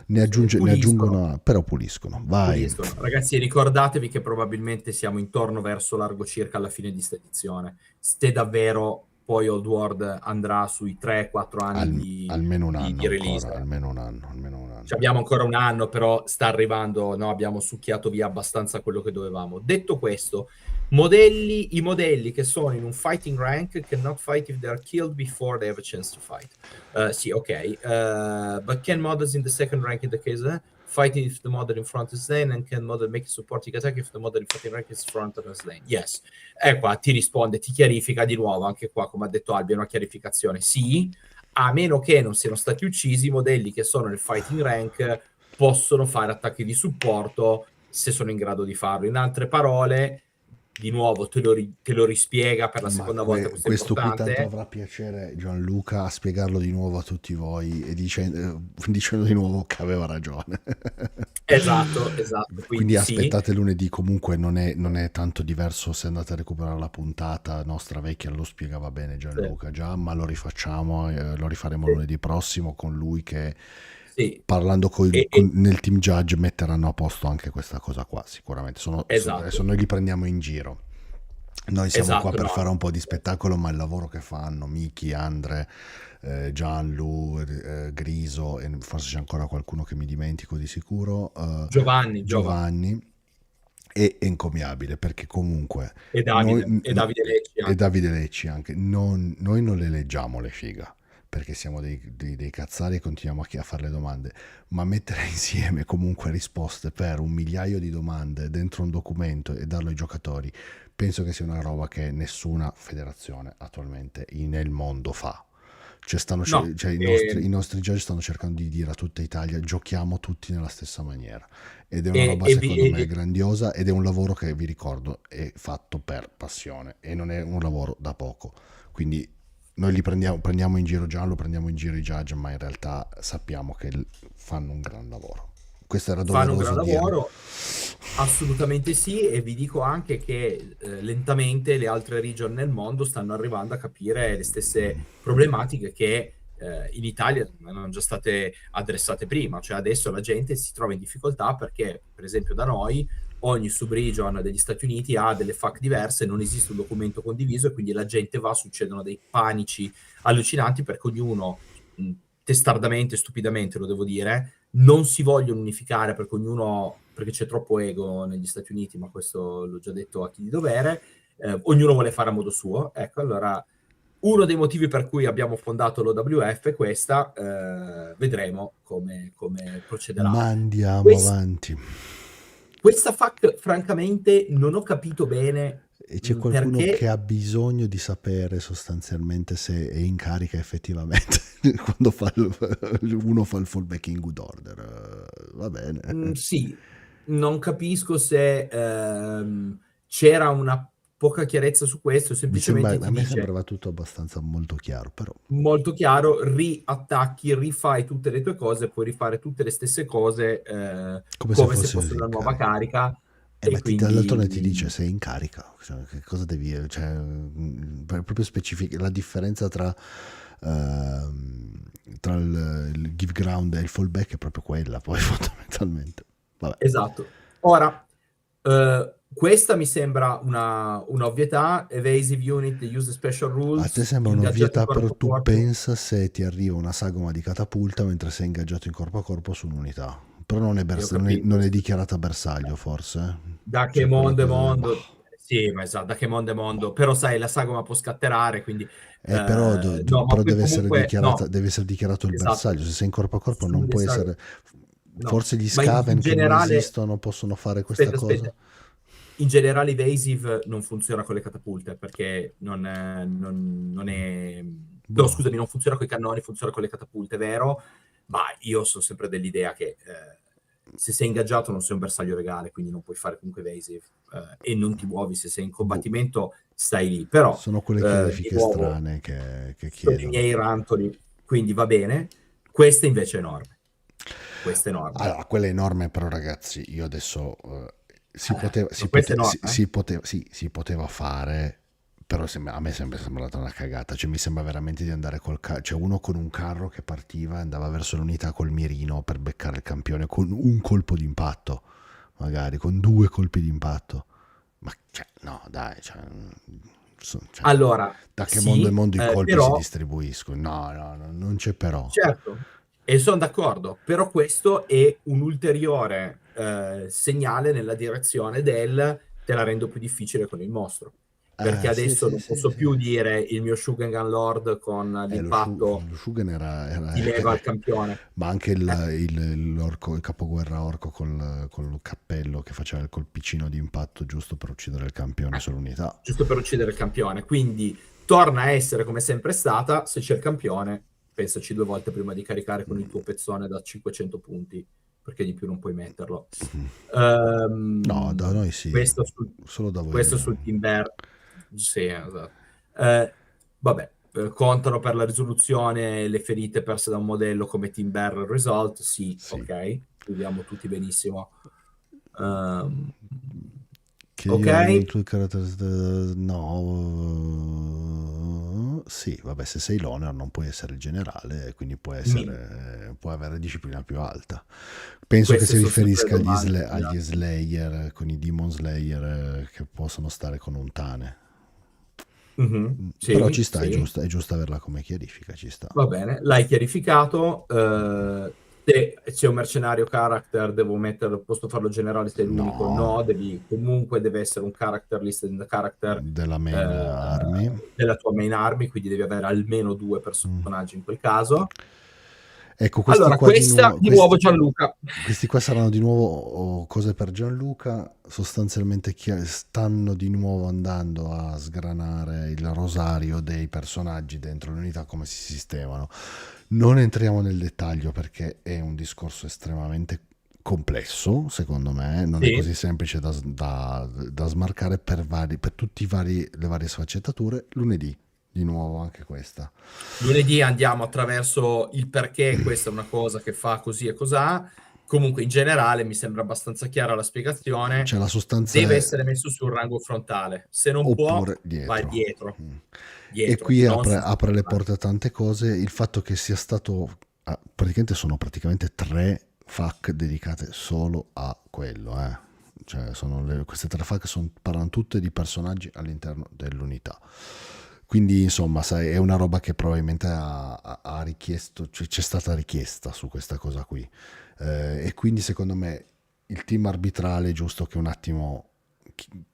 ne puliscono. aggiungono, però puliscono. Vai. Puliscono. Ragazzi, ricordatevi che probabilmente siamo intorno verso largo circa alla fine di sta edizione. Se davvero poi Old World andrà sui 3-4 anni Almeno un di anno ancora, release. almeno un anno. Abbiamo ancora un anno, però sta arrivando, no? Abbiamo succhiato via abbastanza quello che dovevamo. Detto questo, i modelli che sono in un fighting rank cannot fight if they are killed before they have a chance to fight. Sì, ok. But can models in the second rank in the case fighting if the model in front is slain, and can model make a supporting attack if the model in fighting rank is front and slain? Yes. E qua ti risponde, ti chiarifica di nuovo, anche qua, come ha detto Albi, è una chiarificazione. Sì, a meno che non siano stati uccisi, i modelli che sono nel fighting rank possono fare attacchi di supporto se sono in grado di farlo. In altre parole, di nuovo te lo rispiega per la seconda volta, questo qui importante. tanto avrà piacere Gianluca a spiegarlo di nuovo a tutti voi e dicendo di nuovo che aveva ragione. Esatto. Quindi sì. aspettate lunedì, comunque non è tanto diverso se andate a recuperare la puntata nostra vecchia, lo spiegava bene Gianluca già, ma lo rifacciamo, lo rifaremo lunedì prossimo con lui che parlando nel team judge metteranno a posto anche questa cosa qua, sicuramente. Adesso noi li prendiamo in giro. Noi siamo qua per fare un po' di spettacolo, ma il lavoro che fanno Miki, Andre, Gianlu, Griso e forse c'è ancora qualcuno che mi dimentico di sicuro, Giovanni è encomiabile, perché comunque e Davide Lecci anche noi non le leggiamo le figa perché siamo dei cazzari e continuiamo a fare le domande, ma mettere insieme comunque risposte per 1 migliaio di domande dentro un documento e darlo ai giocatori, penso che sia una roba che nessuna federazione attualmente nel mondo fa. Cioè, i nostri judge stanno cercando di dire a tutta Italia: giochiamo tutti nella stessa maniera, ed è una roba secondo me grandiosa, ed è un lavoro che, vi ricordo, è fatto per passione e non è un lavoro da poco. Quindi noi li prendiamo in giro Gianlo, prendiamo in giro i judge, ma in realtà sappiamo che fanno un gran lavoro. Questo era doveroso fanno un gran dire. lavoro, assolutamente sì, e vi dico anche che lentamente le altre region nel mondo stanno arrivando a capire le stesse problematiche che in Italia erano già state adressate prima. Cioè adesso la gente si trova in difficoltà perché, per esempio, da noi ogni subregion degli Stati Uniti ha delle FAQ diverse, non esiste un documento condiviso, e quindi la gente succedono dei panici allucinanti perché ognuno, testardamente, stupidamente lo devo dire, non si vogliono unificare perché c'è troppo ego negli Stati Uniti, ma questo l'ho già detto a chi di dovere, ognuno vuole fare a modo suo. Ecco, allora uno dei motivi per cui abbiamo fondato l'OWF è questa, vedremo come procederà. Ma andiamo avanti. Questa FAQ, francamente, non ho capito bene. E c'è qualcuno che ha bisogno di sapere sostanzialmente se è in carica effettivamente quando uno fa il fallback in good order. Va bene. Sì, non capisco se c'era una poca chiarezza su questo, semplicemente a me sembrava tutto abbastanza molto chiaro, però. Molto chiaro, riattacchi, rifai tutte le tue cose, puoi rifare tutte le stesse cose come se fosse una nuova carica. Ma d'altronde ti dice sei in carica, cioè, che cosa devi, cioè, proprio specifica la differenza tra il give ground e il fallback è proprio quella, poi fondamentalmente. Vabbè. Esatto. Ora, questa mi sembra un'ovvietà. Evasive unit use special rules. A te sembra un'ovvietà, però tu pensa se ti arriva una sagoma di catapulta mentre sei ingaggiato in corpo a corpo su un'unità. Però non è dichiarata bersaglio, forse? Da che mondo è mondo, Sì, ma esatto, da che mondo è mondo, però sai, la sagoma può scatterare, quindi Però, no, ma però poi deve essere comunque no, deve essere dichiarato il esatto, bersaglio. Se sei in corpo a corpo non sulle può sagome, essere. no, Forse gli ma in Skaven che non generale, esistono possono fare questa aspetta, cosa. in generale Evasive non funziona con le catapulte, perché non è... No, Boh. scusami, non funziona con i cannoni, funziona con le catapulte, vero? Ma io sono sempre dell'idea che se sei ingaggiato non sei un bersaglio regale, quindi non puoi fare comunque Evasive, e non ti muovi, se sei in Boh. combattimento stai lì. Però, Sono quelle di chiarifiche nuovo, strane che sono i chiedono. miei rantoli, quindi va bene. Questa invece è enorme. Questa è enorme. Allora, quella è enorme, però ragazzi, io adesso si poteva, Ma questa è enorme, eh? sì, si poteva fare, però a me è sempre sembrata una cagata. Cioè, mi sembra veramente di andare col carro, cioè uno con un carro che partiva e andava verso l'unità col mirino per beccare il campione con un colpo d'impatto, magari, con due colpi d'impatto. Ma, cioè, no, dai, cioè, Allora, da che mondo è sì, mondo i colpi si però distribuiscono? No, no, no, non c'è però. certo, e sono d'accordo, però questo è un ulteriore segnale nella direzione del te la rendo più difficile con il mostro. Perché Sì, adesso sì, non sì, posso sì. più dire il mio Shugengan Lord con l'impatto Lo Shugen ti leva il campione. ma anche Eh, il capoguerra orco col cappello che faceva il colpicino di impatto giusto per uccidere il campione sull'unità. giusto per uccidere il campione. Quindi torna a essere come sempre stata, se c'è il campione, pensaci due volte prima di caricare con il tuo pezzone da 500 punti, perché di più non puoi metterlo. No, da noi sì, Questo sul, solo da voi questo no. sul Timber, sì, esatto. Vabbè, contano per la risoluzione le ferite perse da un modello come Timber Result, sì, Sì. ok, vediamo tutti benissimo. Ehm, Che ok, io include characters no, sì, vabbè, se sei l'Honor non puoi essere il generale, quindi mi- puoi avere disciplina più alta. Penso che queste si sono sempre le riferisca domande. agli Slayer, con i Demon Slayer che possono stare con un Tane. Mhm, Però sì, ci sta, sì, è giusto averla come chiarifica, ci sta. va bene, l'hai chiarificato. Se c'è un mercenario character, devo metterlo, posso farlo generale se è l'unico? No, No, comunque deve essere un character listed in the character della main army. della tua main army, quindi devi avere almeno due Mm. personaggi in quel caso. Ecco, questi Allora, qua di questa nuovo, di nuovo Gianluca. questi qua saranno di nuovo cose per Gianluca. Sostanzialmente stanno di nuovo andando a sgranare il rosario dei personaggi dentro l'unità, come si sistemano. Non entriamo nel dettaglio perché è un discorso estremamente complesso, secondo me, non è Sì. così semplice da smarcare per tutte le varie sfaccettature. Lunedì, di nuovo anche questa. Lunedì andiamo attraverso il perché questa è una cosa che fa così e cos'ha. Comunque, in generale, mi sembra abbastanza chiara la Cioè spiegazione. la sostanza Deve è essere messo sul rango frontale. Se non può, oppure va dietro. dietro. Mm. E Dietro, qui non sul apre le frontale. porte a tante cose. Il fatto che sia stato. Praticamente sono praticamente 3 FAQ dedicate solo a quello. Cioè queste 3 FAQ parlano tutte di personaggi all'interno dell'unità. Quindi insomma, sai, è una roba che probabilmente ha richiesto, cioè, c'è stata richiesta su questa cosa qui. E quindi secondo me il team arbitrale è giusto che un attimo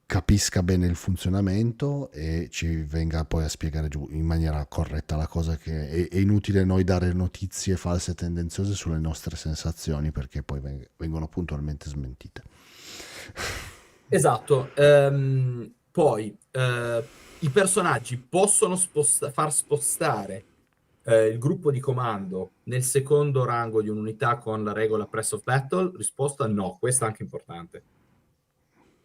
capisca bene il funzionamento e ci venga poi a spiegare giù in maniera corretta la cosa, che è inutile noi dare notizie false e tendenziose sulle nostre sensazioni perché poi vengono puntualmente smentite. Esatto. Poi, i personaggi possono far spostare il gruppo di comando nel secondo rango di un'unità con la regola Press of Battle? Risposta no, questa è anche importante.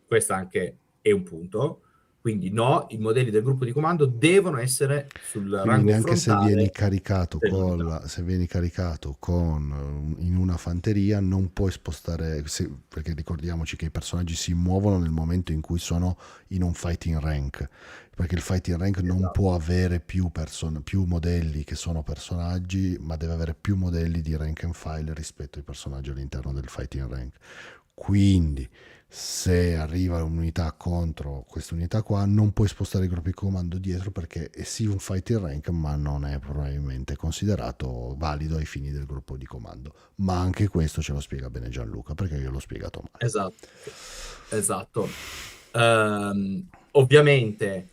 Questo anche è un punto. Quindi no, i modelli del gruppo di comando devono essere sul Quindi rango neanche se vieni frontale caricato dell'unità. se vieni caricato in una fanteria non puoi spostare, perché ricordiamoci che i personaggi si muovono nel momento in cui sono in un fighting rank, perché il fighting rank non Esatto. può avere più modelli che sono personaggi, ma deve avere più modelli di rank and file rispetto ai personaggi all'interno del fighting rank. Quindi se arriva un'unità contro quest'unità qua non puoi spostare i gruppi di comando dietro perché è sì un fighting rank ma non è probabilmente considerato valido ai fini del gruppo di comando. Ma anche questo ce lo spiega bene Gianluca perché io l'ho spiegato male. Esatto. Esatto. Ovviamente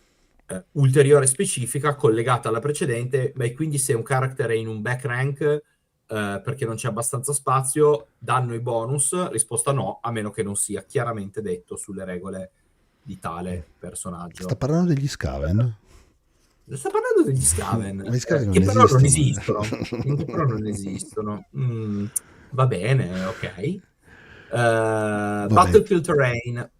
ulteriore specifica collegata alla precedente, ma quindi se un character è in un back rank perché non c'è abbastanza spazio, danno i bonus? Risposta no, a meno che non sia chiaramente detto sulle regole di tale Sta personaggio. parlando degli Skaven? Sto parlando degli Skaven, Ma gli Skaven non che però non esistono. esistono. Che però non esistono. Va bene, ok. Vabbè, Battlefield Terrain.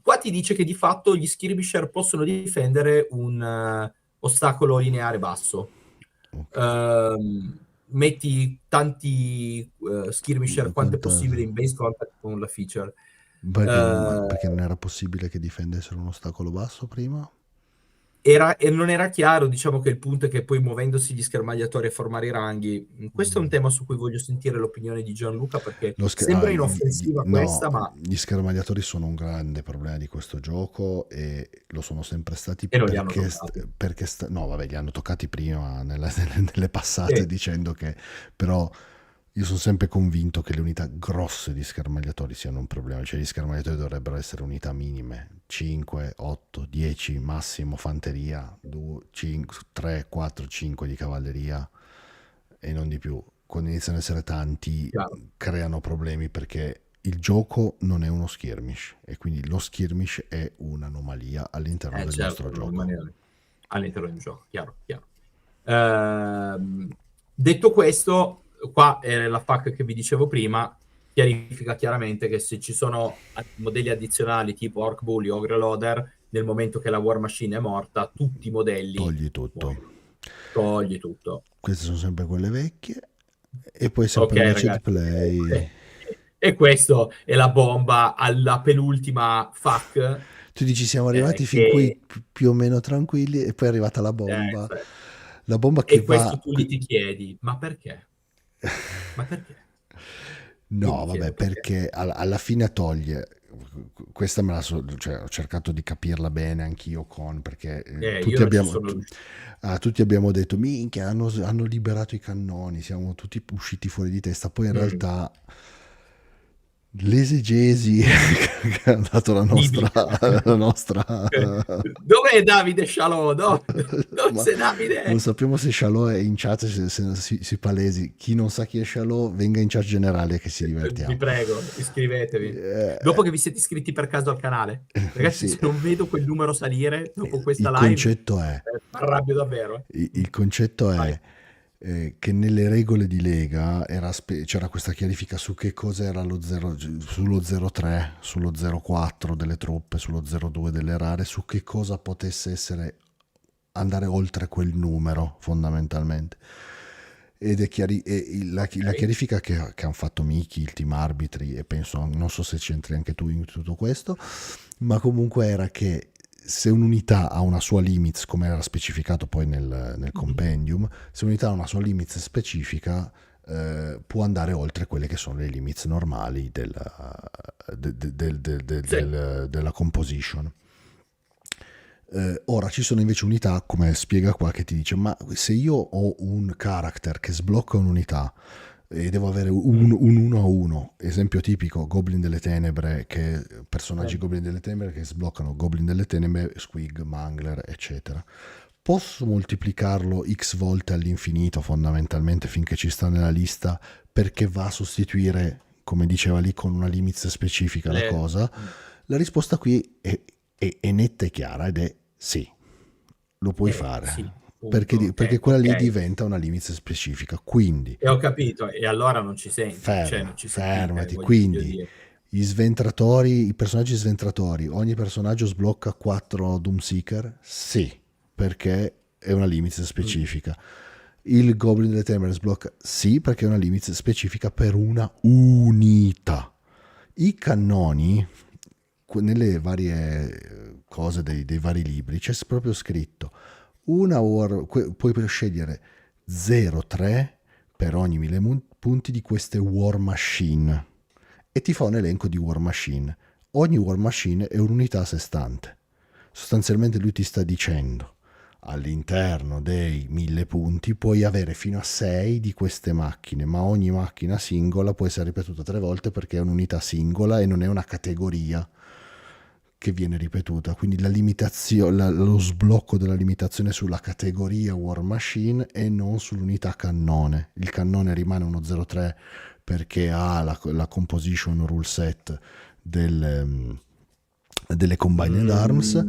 Qua ti dice che di fatto gli skirmisher possono difendere un ostacolo lineare basso. ok. Metti tanti skirmisher quanto è Quanta... possibile in base contact con la feature. Perché non era possibile che difendessero un ostacolo basso prima? E non era chiaro, diciamo che il punto è che poi muovendosi gli schermagliatori a formare i ranghi, questo è un tema su cui voglio sentire l'opinione di Gianluca perché sembra inoffensiva No, questa, ma gli schermagliatori sono un grande problema di questo gioco e lo sono sempre stati e non li hanno toccati. no, vabbè, li hanno toccati prima nelle passate Sì. dicendo che però io sono sempre convinto che le unità grosse di schermagliatori siano un problema, cioè gli schermagliatori dovrebbero essere unità minime, 5, 8, 10 massimo fanteria, 2, 5, 3, 4, 5 di cavalleria e non di più. Quando iniziano ad essere tanti Chiaro. creano problemi perché il gioco non è uno skirmish e quindi lo skirmish è un'anomalia all'interno del nostro Certo, non gioco. rimanere all'interno del gioco, chiaro, chiaro. Detto questo, qua è la FAQ che vi dicevo prima, chiarifica chiaramente che se ci sono modelli addizionali tipo Orc Bully o Ogre Loader, nel momento che la War Machine è morta, tutti i modelli Togli tutto. muoiono. Togli tutto. Queste sono sempre quelle vecchie e poi Ok, sempre Matched ragazzi. Play. E questo è la bomba alla penultima FAQ Tu dici siamo arrivati fin qui che più o meno tranquilli e poi è arrivata la bomba. eh, La bomba che e questo va... tu gli ti chiedi, ma perché? Ma perché? Io No, mi vabbè, chiedo perché. perché alla fine toglie. Questa cioè, ho cercato di capirla bene anch'io perché Io non ci sono riuscito. tutti abbiamo detto minchia, hanno liberato i cannoni, siamo tutti usciti fuori di testa. Poi in Mm. realtà l'esegesi che ha dato Biblica. la nostra Dov'è Davide Scialò? Dove ma sei non Davide? sappiamo se Shalò è in chat, se si palesi. Chi non sa chi è Shalò, venga in chat generale che ci Vi divertiamo. prego, iscrivetevi. Eh, Dopo che vi siete iscritti per caso al canale. Ragazzi, sì, se non vedo quel numero salire dopo il questa live, concetto è, arrabbio davvero. il concetto Vai. è che nelle regole di Lega c'era questa chiarifica su che cosa era sullo 03, sullo 04 delle truppe, sullo 02 delle rare, su che cosa potesse andare oltre quel numero fondamentalmente. Ed è la Ok. chiarifica che hanno fatto Miki, il team arbitri, e penso, non so se c'entri anche tu in tutto questo, ma comunque era che se un'unità ha una sua limits, come era specificato poi nel Mhm. compendium, se un'unità ha una sua limits specifica, può andare oltre quelle che sono le limits normali Sì. della composition. Ora ci sono invece unità, come spiega qua, che ti dice: ma se io ho un character che sblocca un'unità e devo avere Mm. un 1 a 1, esempio tipico Goblin delle Tenebre, personaggi Eh, Goblin delle Tenebre che sbloccano Goblin delle Tenebre, Squig, Mangler, eccetera. Posso moltiplicarlo x volte all'infinito, fondamentalmente, finché ci sta nella lista, perché va a sostituire, come diceva lì, con una limits specifica la le- cosa? mm. La risposta qui è netta e chiara ed è sì, lo puoi fare. Sì, punto. Perché quella lì Ok. diventa una limits specifica. Quindi, E ho capito, e allora non ci senti, cioè non ci sentite, fermati. voglio Quindi, dire. i personaggi sventratori, ogni personaggio sblocca 4 Doomseeker? Sì, perché è una limits Mm. specifica. Il Goblin delle Tenebre sblocca? Sì, perché è una limits specifica per una unità. I cannoni, nelle varie cose dei vari libri, c'è proprio scritto puoi scegliere 0,3 per ogni 1000 punti di queste War Machine e ti fa un elenco di War Machine. Ogni War Machine è un'unità a sé stante. Sostanzialmente lui ti sta dicendo all'interno dei 1000 punti puoi avere fino a 6 di queste macchine, ma ogni macchina singola può essere ripetuta 3 volte perché è un'unità singola e non è una categoria che viene ripetuta, quindi lo sblocco della limitazione sulla categoria War Machine e non sull'unità cannone. Il cannone rimane uno 0-3 perché ha la composition rule set delle Combined Arms,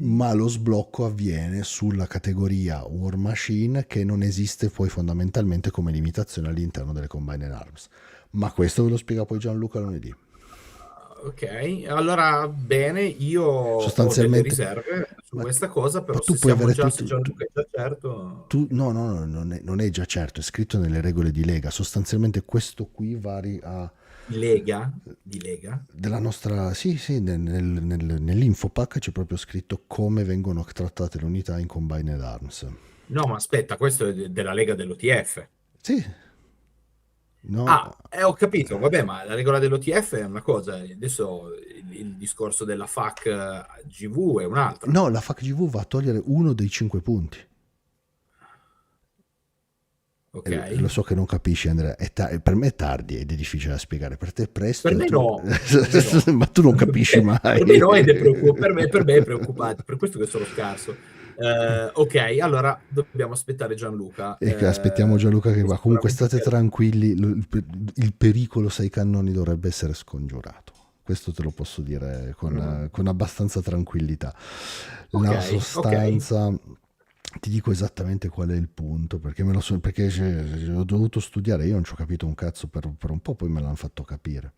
ma lo sblocco avviene sulla categoria War Machine, che non esiste poi fondamentalmente come limitazione all'interno delle Combined Arms. Ma questo ve lo spiega poi Gianluca lunedì. Ok, allora bene, io ho delle Sostanzialmente, riserve su ma, questa cosa, ma però tu se puoi siamo avere già, tutto. se Gianluca è già certo, No, no, no, non è già certo, è scritto nelle regole di Lega. Sostanzialmente questo qui vari a di Lega. della nostra. Sì, sì, nell'info pack c'è proprio scritto come vengono trattate le unità in Combined Arms. No, ma aspetta, questo è della Lega dell'OTF. Sì, no. Ah, ho capito, vabbè, ma la regola dell'OTF è una cosa, adesso il discorso della FAC GV è un'altra. No, la FACGV va a togliere uno dei 5 punti. Ok? Lo so che non capisci, Andrea. Per me è tardi ed è difficile da spiegare. Per te è presto. Per me no, per me no. Ma tu non capisci mai. Per me no, per me è preoccupante, per questo che sono scarso. Ok, allora dobbiamo aspettare Gianluca. E che aspettiamo Gianluca che va. Comunque Sicuramente state tranquilli, il pericolo 6 cannoni dovrebbe essere scongiurato. Questo te lo posso dire con abbastanza tranquillità. La Ok, sostanza, ti dico esattamente qual è il punto, perché perché ho dovuto studiare, io non ci ho capito un cazzo per un po', poi me l'hanno fatto capire.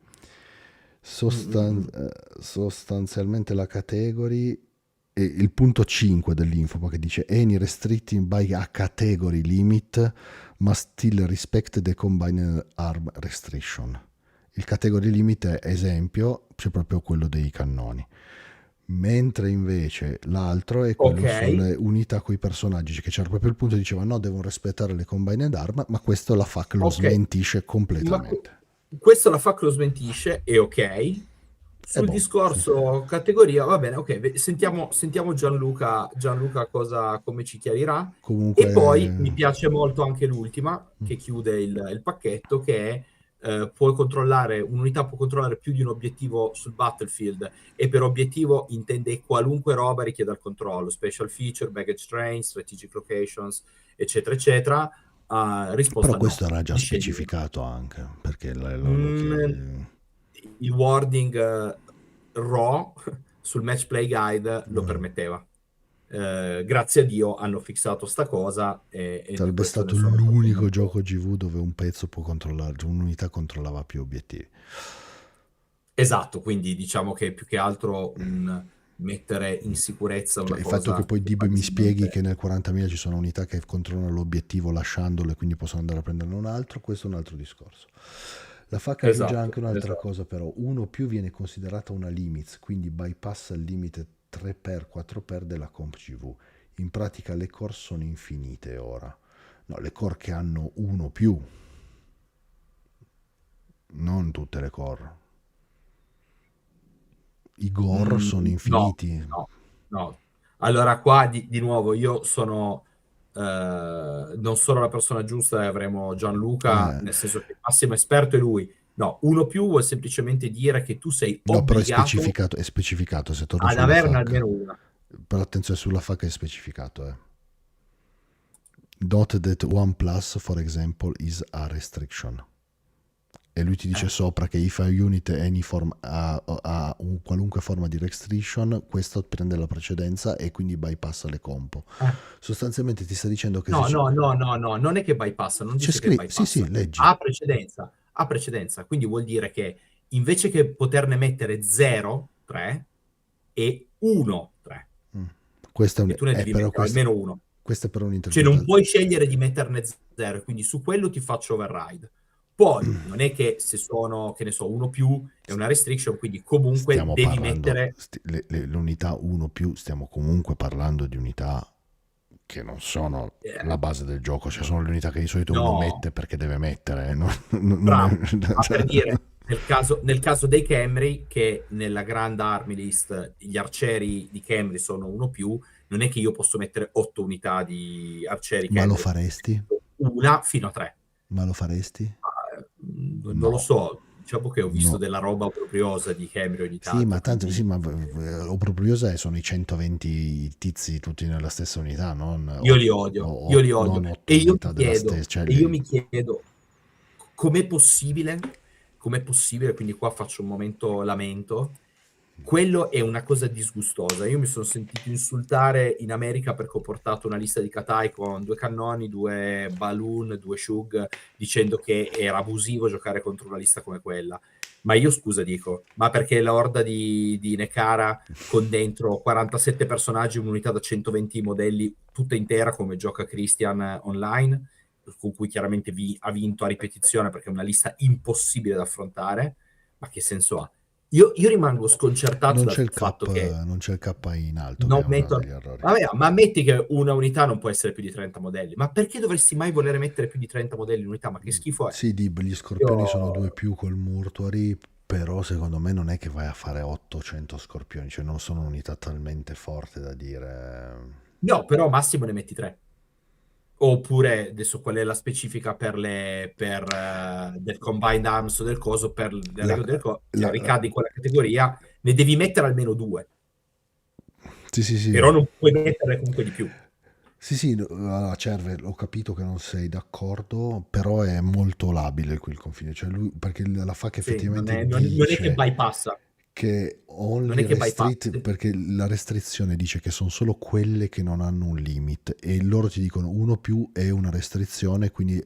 Sostanzialmente la category, e il punto 5 dell'info che dice any restricting by a category limit must still respect the combined arm restriction. Il category limit è esempio, c'è proprio quello dei cannoni, mentre invece l'altro è quello sulle unità coi personaggi, che c'era proprio il punto, diceva no, devono rispettare le combined arm, ma questo la FAQ lo smentisce completamente. Questo la FAQ lo smentisce, e ok. Sul discorso categoria, va bene, ok, sentiamo Gianluca come ci chiarirà. Comunque, e poi mi piace molto anche l'ultima, che chiude il pacchetto, che è un'unità può controllare più di un obiettivo sul battlefield, e per obiettivo intende qualunque roba richieda il controllo, special feature, baggage train, strategic locations, eccetera, eccetera. Risposta però questo no. era già specificato anche, perché il wording raw sul match play guide lo permetteva. Grazie a Dio hanno fissato sta cosa, e sarebbe stato l'unico gioco GV dove un pezzo può controllare, un'unità controllava più obiettivi. Esatto, quindi diciamo che più che altro mettere in sicurezza una il cosa. Il fatto che poi Dib mi spieghi che nel 40.000 ci sono unità che controllano l'obiettivo lasciandolo e quindi possono andare a prenderne un altro, questo è un altro discorso. La FAQ aggiunge anche un'altra cosa, però 1+ viene considerata una limits, quindi bypassa il limite 3x4x della comp GV. In pratica le core sono infinite ora. No, le core che hanno 1+, non tutte le core. I gore sono infiniti. No. Allora qua di nuovo io sono non sono la persona giusta, e avremo Gianluca, nel senso che il massimo esperto è lui. No, 1+ vuol semplicemente dire che tu sei obbligato, però è specificato se torno ad averne almeno una. Però attenzione, sulla FAQ è specificato. Note that 1+, for example, is a restriction. E lui ti dice sopra che if a unit ha un qualunque forma di restriction, questo prende la precedenza e quindi bypassa le compo. Sostanzialmente ti sta dicendo che no, non è che bypassa, non dice che bypassa. Sì, leggi. Ha precedenza, quindi vuol dire che invece che poterne mettere 0, 3 e 1, 3. Questa tu ne devi mettere almeno uno. Questa è però un'interpretazione. Cioè non puoi scegliere di metterne 0, quindi su quello ti faccio override. Poi non è che se sono, che ne so, 1+ è una restriction, quindi comunque devi mettere l'unità 1+, stiamo comunque parlando di unità che non sono la base del gioco, cioè sono le unità che di solito uno mette perché deve mettere. Bravo. Ma per dire, nel caso dei Camry, che nella Grand Army List gli arcieri di Camry sono 1+, non è che io posso mettere 8 unità di arcieri Camry. Ma lo faresti? Una fino a 3. Ma lo faresti? Non lo so, diciamo che ho visto No. della roba obbrobriosa di Camry ogni Sì, ma tanto, tanto sì, quindi ma obbrobriosa sono i 120 tizi tutti nella stessa unità, io li odio. non 8 unità della stessa, cioè E io mi chiedo com'è possibile, quindi qua faccio un momento lamento, quello è una cosa disgustosa. Io mi sono sentito insultare in America perché ho portato una lista di Katai con 2 cannoni, 2 balloon, 2 shug, dicendo che era abusivo giocare contro una lista come quella. Ma io scusa dico, ma perché la horda di Nekara con dentro 47 personaggi, un'unità da 120 modelli, tutta intera come gioca Christian online, con cui chiaramente ha vinto a ripetizione perché è una lista impossibile da affrontare, ma che senso ha? Io rimango sconcertato non dal c'è il fatto che non c'è il K in alto, che è non uno mettono... degli errori. Vabbè, ma ammetti che una unità non può essere più di 30 modelli, ma perché dovresti mai volere mettere più di 30 modelli in unità? Ma che schifo è? Sì, gli scorpioni sono due Io... più col Mortuary, però secondo me non è che vai a fare 800 scorpioni, cioè non sono un'unità talmente forte da dire... No, però massimo ne metti 3. Oppure, adesso qual è la specifica del Combined Arms o del coso, per le La, regole se la- ricade in quella categoria, ne devi mettere almeno 2. sì, sì, sì. Però non puoi metterne comunque di più. Sì, sì, no, allora, Cerve, ho capito che non sei d'accordo, però è molto labile qui il confine, cioè lui, perché la FAQ Sì, effettivamente non è che dice bypassa. che Non è only che bypassa. restrict, perché la restrizione dice che sono solo quelle che non hanno un limit e loro ti dicono uno più è una restrizione, quindi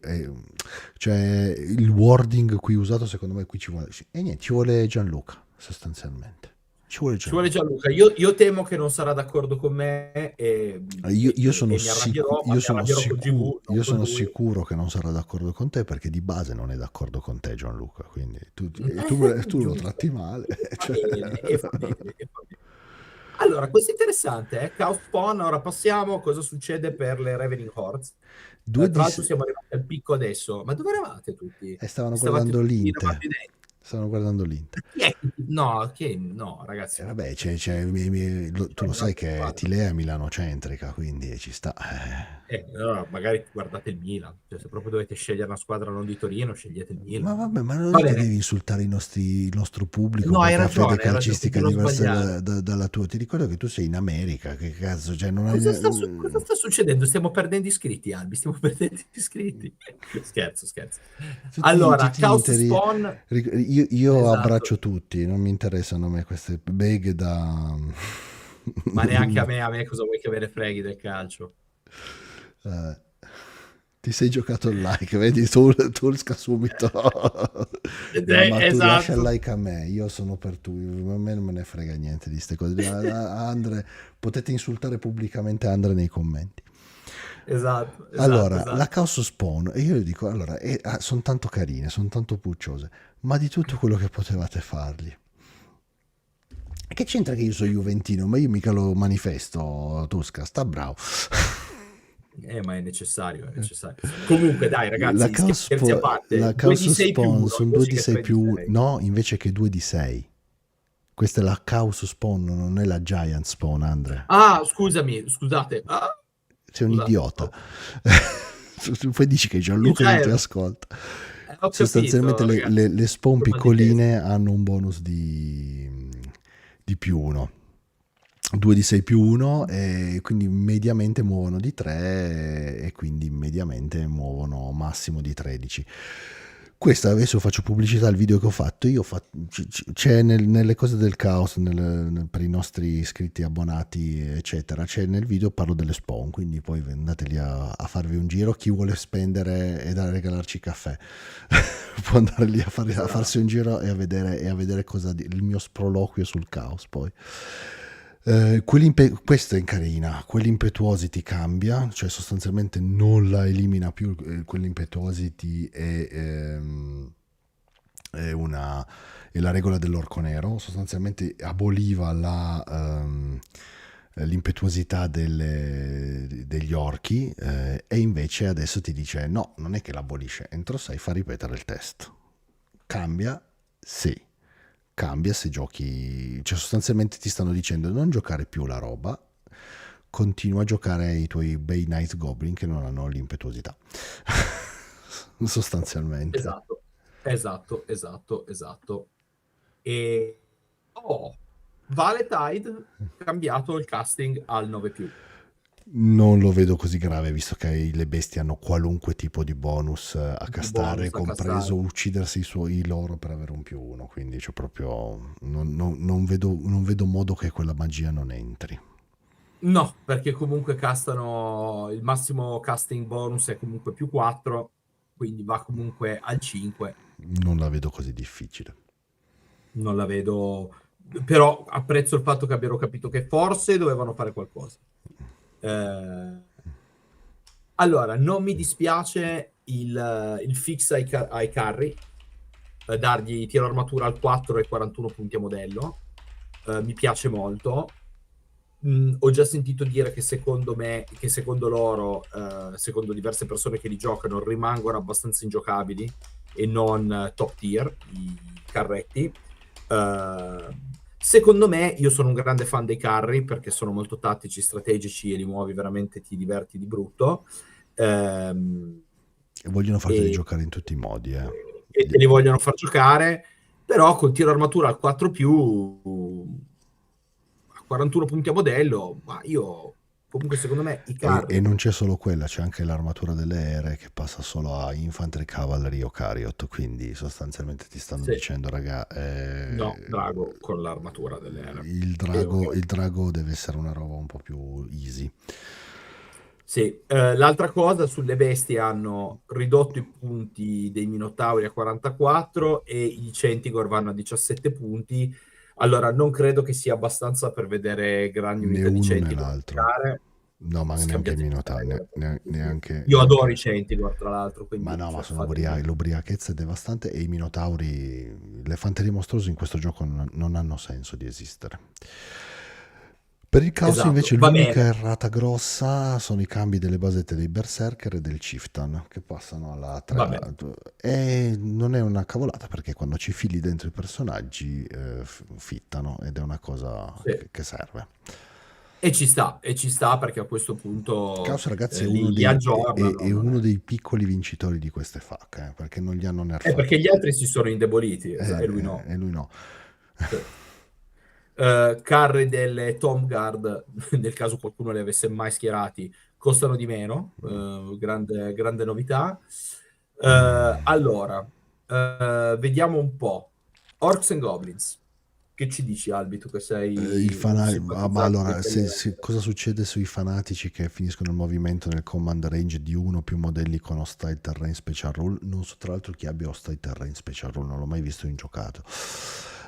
cioè il wording qui usato secondo me qui ci vuole, e niente, ci vuole Gianluca sostanzialmente, ci vuole Ci vuole Gianluca. Gianluca. Io temo che non sarà d'accordo con me Io sono e mi arrabbierò, ma mi arrabbierò col GV, non io con sono lui. sicuro che non sarà d'accordo con te perché di base non è d'accordo con te Gianluca, quindi tu lo Giusto. tratti male. Va Cioè. bene, e va bene, e va bene. Allora, questo è interessante, Chaos Spawn. Ora passiamo a cosa succede per le Ravening Hordes. 2 Tra di... l'altro siamo arrivati al picco adesso. Ma dove eravate tutti? stavano Stavate guardando tutti l'Inter. eravate dentro? Stavano guardando l'Inter. Chi è No, no, E ragazzi. vabbè, tu lo C'è sai un'altra che squadra. Tilea è milanocentrica, quindi ci sta. Allora magari guardate il Milan. Cioè, se proprio dovete scegliere una squadra non di Torino, scegliete il Ma Milan. vabbè, ma non Va è che bene. devi insultare il nostro pubblico No, perché ha fede hai ragione, calcistica continuo a diversa sbagliare. dalla tua. Ti ricordo che tu sei in America, che cazzo, cioè non hai... Cosa sta succedendo? Stiamo perdendo iscritti, Albi, stiamo perdendo iscritti. Scherzo, scherzo. Allora, Tutti gli Chaos interi... Spawn, Io esatto, abbraccio tutti, non mi interessano a me queste beghe da... ma neanche a me cosa vuoi che me ne freghi del calcio? Eh, ti sei giocato il like, vedi, Tulska subito. No, ma tu lascia il Esatto, like a me, io sono per tu, a me non me ne frega niente di queste cose. Andre, potete insultare pubblicamente Andre nei commenti. esatto, esatto, Allora, la esatto. Chaos Spawn, e io gli dico, allora, sono tanto carine, sono tanto pucciose, ma di tutto quello che potevate fargli. Che c'entra che io sono juventino, ma io mica lo manifesto, Tusca, sta bravo. Ma è necessario, è necessario. Comunque, dai, La ragazzi, Chaos, scherzi a parte, la 2 Chaos di 6 più Spawn 1 sono 2 di invece che 6 3 di più 1, 6. no, invece che 2 di 6. Questa è la Chaos Spawn, non è la Giant Spawn, Andre. Ah, scusate. Ah, Sei un scusate. idiota. Poi dici che Io Gianluca già non ti ero. ascolta. Ho Sostanzialmente capito, ragazzi. le spawn Che mal di testa. piccoline hanno un bonus di più 1. 2 di 6 più 1 e quindi mediamente muovono di 3 e quindi mediamente muovono massimo di 13. Questa adesso faccio pubblicità al video che ho fatto. C'è nelle cose del caos per i nostri iscritti, abbonati, eccetera. C'è nel video parlo delle spawn. Quindi poi andate lì a farvi un giro. Chi vuole spendere e da regalarci caffè può andare lì a farsi un giro e a vedere il mio sproloquio sul caos. Poi questa è carina, quell'impetuosity cambia, cioè sostanzialmente non la elimina più, quell'impetuosity è la regola dell'orco nero, sostanzialmente aboliva l'impetuosità degli orchi e invece adesso ti dice no, non è che l'abolisce, entro 6 fa ripetere il test. Cambia? Sì. Cambia se giochi, cioè sostanzialmente ti stanno dicendo non giocare più la roba, continua a giocare i tuoi bei Night Goblin che non hanno l'impetuosità. Sostanzialmente. Esatto. Esatto, esatto, esatto. E Valetide cambiato il casting al 9+. Non lo vedo così grave, visto che le bestie hanno qualunque tipo di bonus a Di castare, bonus a compreso castare. uccidersi i loro per avere un +1. Quindi c'è proprio. Non vedo modo che quella magia non entri. No, perché comunque castano il massimo casting bonus è comunque +4, quindi va comunque al 5. Non la vedo così difficile. Non la vedo, però apprezzo il fatto che abbiano capito che forse dovevano fare qualcosa. Allora, non mi dispiace il fix ai carri, dargli tiro armatura al 4 e 41 punti a modello. Mi piace molto. Ho già sentito dire che secondo me, che secondo loro, secondo diverse persone che li giocano, rimangono abbastanza ingiocabili e non top tier i carretti. Secondo me, io sono un grande fan dei carri perché sono molto tattici, strategici e li muovi veramente, ti diverti di brutto. E vogliono farteli E, giocare in tutti i modi, eh. e te li vogliono far giocare, però col tiro armatura al 4+, a 41 punti a modello, ma io comunque secondo me i E carri. non c'è solo quella, c'è anche l'armatura delle aeree che passa solo a Infantry, Cavalry o Chariot, quindi sostanzialmente ti stanno Sì. dicendo, raga, No, Drago con l'armatura delle aeree. il drago, Ok. il drago deve essere una roba un po' più easy. Sì, l'altra cosa, sulle bestie hanno ridotto i punti dei Minotauri a 44 e i Centigor vanno a 17 punti. Allora, non credo che sia abbastanza per vedere grandi Né unità di uno né Centigor l'altro. giocare. No, ma neanche il Scambiate le Minotauro, regole. neanche, Io adoro i neanche. Centigor, tra l'altro, Ma quindi no, ma cioè, sono fatemi. l'ubriachezza è devastante e i Minotauri, le fanterie mostruose in questo gioco non hanno senso di esistere. Per il caos Esatto, invece va l'unica bene, errata grossa sono i cambi delle basette dei Berserker e del Chieftain che passano alla 3. va bene. E non è una cavolata perché quando ci fili dentro i personaggi fittano ed è una cosa Sì. che serve. E ci sta perché a questo punto Caos ragazzi è uno li dei, è aggiornano. Non uno è. dei piccoli vincitori di queste FAQ perché non li hanno È nerfati. perché gli altri si sono indeboliti, e lui no. E lui no. Sì. Carri delle Tomb Guard, nel caso qualcuno li avesse mai schierati, costano di meno, grande novità. Allora, vediamo un po'. Orcs and Goblins. Che ci dici, Albi, tu che sei un Ma simpatizzante di allora, quelle. cosa succede sui fanatici che finiscono il movimento nel command range di uno o più modelli con Hostile Terrain Special Rule? Non so tra l'altro chi abbia Hostile Terrain Special Rule, non l'ho mai visto in giocato.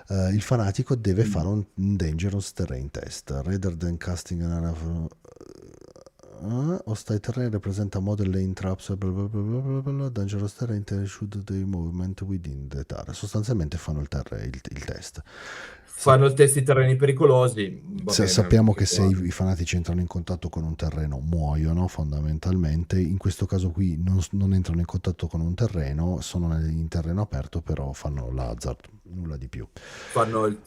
Il fanatico deve fare un Dangerous Terrain Test. Rather than casting Hostile Terrain rappresenta model lane traps, Dangerous Terrain should the movement within the area. Sostanzialmente fanno il test. Fanno il test di terreni pericolosi, va bene. Sappiamo che se i fanatici entrano in contatto con un terreno muoiono fondamentalmente, in questo caso qui non entrano in contatto con un terreno, sono in terreno aperto però fanno l'hazard, nulla di più. Fanno il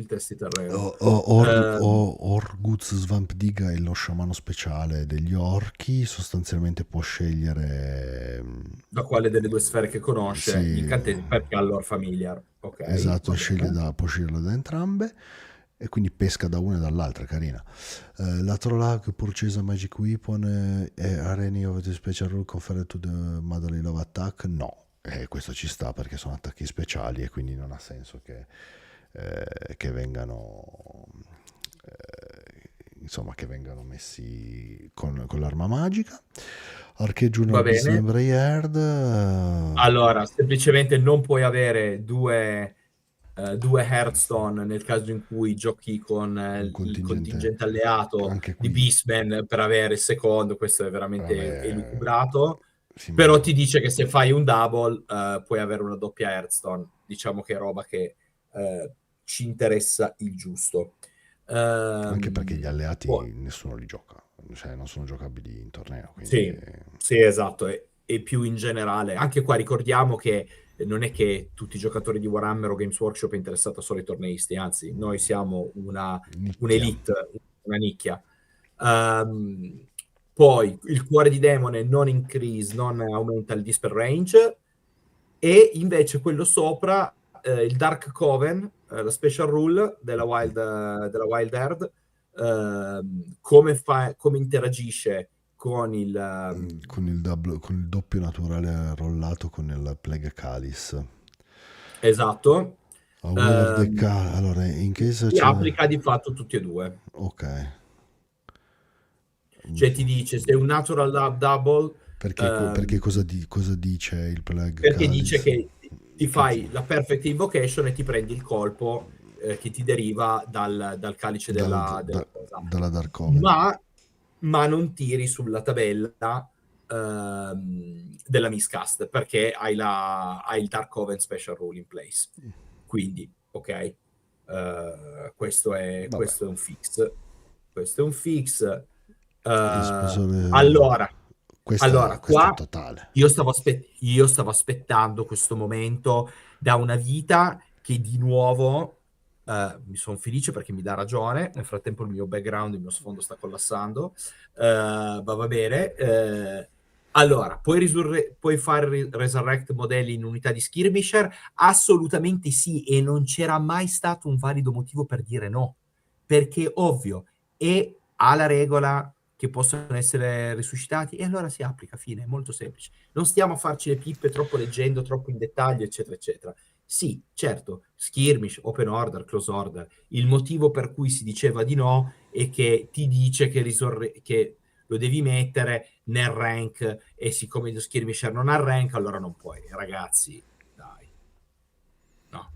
test di terreno. Orguz Svampdiga è lo sciamano speciale degli orchi, sostanzialmente può scegliere. Da quale delle due sfere che conosce gli Sì, incantesimi perché ha lore familiar. Ok, esatto, va bene. può scegliere da entrambe e quindi pesca da una e dall'altra, carina. La Trollhag purchase magic weapon e any of the special rule conferred to the motherly love attack? No. Questo ci sta perché sono attacchi speciali e quindi non ha senso che vengano insomma che vengano messi con l'arma magica. Archeggio Va Norbis bene. Embrayard. Allora, semplicemente non puoi avere due Hearthstone nel caso in cui giochi con Un il contingente contingente alleato anche di qui. Beastman per avere il secondo. Questo è veramente Vabbè, elucubrato. sì, Però ti dice che se fai un double puoi avere una doppia Hearthstone. Diciamo che è roba che ci interessa il giusto. anche perché gli Poi, alleati nessuno li gioca, cioè non sono giocabili in torneo, quindi sì, sì, esatto. E più in generale, anche qua ricordiamo che non è che tutti i giocatori di Warhammer o Games Workshop è interessato solo ai torneisti, anzi, noi siamo nicchia. un'elite, una nicchia. Ehm, Poi il cuore di demone non increase, non aumenta il dispel range. e invece quello sopra, il Dark Coven, la special rule della Wild Herd, come interagisce con il con il doppio naturale rollato con il Plague Chalice. esatto, However, ehm, allora, in case si c'è... applica di fatto tutti e due. Ok. Mm. Cioè ti dice se un natural double, Perché ehm, cosa dice il Plague perché dice Chalice? che ti Che ti- fai la perfect invocation e ti prendi il colpo che ti deriva dal calice della cosa, dalla Dark Oven. ma non tiri sulla tabella della miscast perché hai il Dark Oven Special Rule in place. Quindi, ok, questo è Vabbè, un fix. Questo è un fix. l'esplosione... Allora, Questa è qua totale. io stavo aspettando questo momento da una vita che di nuovo mi sono felice perché mi dà ragione. Nel frattempo il mio background, il mio sfondo sta collassando, ma va bene. Allora, puoi fare resurrect modelli in unità di skirmisher? Assolutamente sì, e non c'era mai stato un valido motivo per dire no, perché ovvio, e ha la regola che possono essere risuscitati, e allora si applica, fine, è molto semplice. Non stiamo a farci le pippe troppo leggendo, troppo in dettaglio, eccetera, eccetera. Sì, certo, skirmish, open order, close order. Il motivo per cui si diceva di no è che ti dice che lo devi mettere nel rank, e siccome lo skirmisher non ha rank, allora non puoi. Ragazzi, dai, no.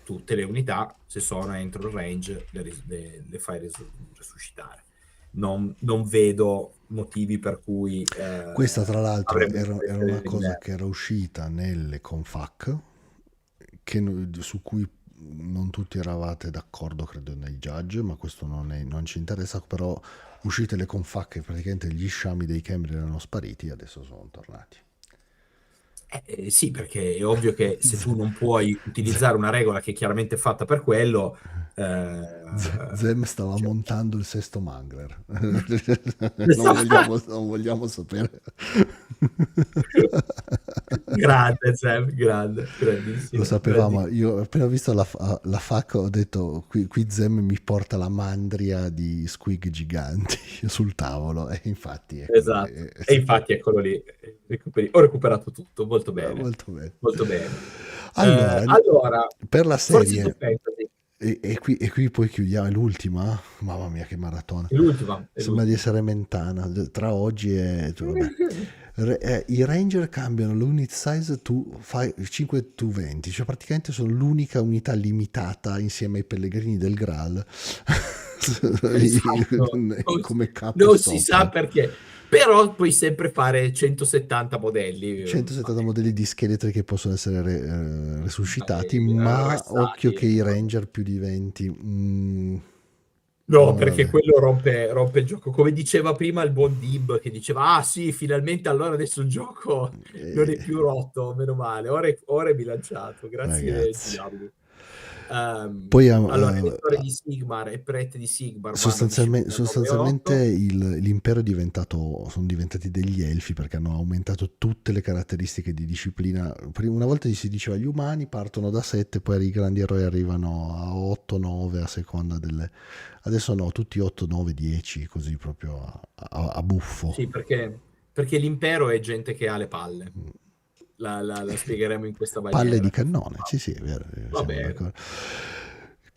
Tutte le unità, se sono entro il range, le fai risuscitare. Non vedo motivi per cui Questa, tra l'altro, avrebbe era una cosa diverso. che era uscita nelle Confac, su cui non tutti eravate d'accordo, credo, nei judge, ma questo non ci interessa, però uscite le Confac e praticamente gli sciami dei Camry erano spariti, adesso sono tornati. Sì, perché è ovvio che se tu non puoi utilizzare una regola che è chiaramente fatta per quello, Zem stava cioè, montando il sesto Mangler. Non vogliamo sapere. grande, Sam, grande, Lo grandissimo, sapevamo, grandissimo. io appena visto la FAC ho detto qui Zem mi porta la mandria di squig giganti sul tavolo e infatti eccolo lì. Esatto. E infatti eccolo lì, ho recuperato tutto, molto bene, Molto bene. molto bene. Allora, Allora, per la Forces of serie, Fantasy, e qui poi chiudiamo, è l'ultima? Mamma mia che maratona. è l'ultima, è Sembra di l'ultima. essere Mentana, tra oggi e... Vabbè. I Ranger cambiano l'unit size 5 to 20, cioè praticamente sono l'unica unità limitata insieme ai pellegrini del Graal Esatto. come capo Non si sa stopper. perché, però puoi sempre fare 170 modelli 170 modelli di scheletri che possono essere resuscitati, ma occhio che arrestati. i Ranger più di 20. No, perché Vabbè. quello rompe il gioco. Come diceva prima il buon Dib, che diceva, ah sì, finalmente allora adesso il gioco non è Eh, più rotto, meno male. Ora è bilanciato, grazie ragazzi. GW. Poi Allora, elettore di Sigmar e prete di Sigmar vanno a disciplina 9 e sostanzialmente 8. l'impero è diventato, sono diventati degli elfi perché hanno aumentato tutte le caratteristiche di disciplina. Una volta si diceva gli umani partono da 7, poi i grandi eroi arrivano a 8, 9 a seconda delle... Adesso no, tutti 8, 9, 10, così proprio a buffo. Sì, perché l'impero è gente che ha le palle. La spiegheremo in questa Palle di maniera. cannone, sì sì, è vero, Va siamo bene. d'accordo.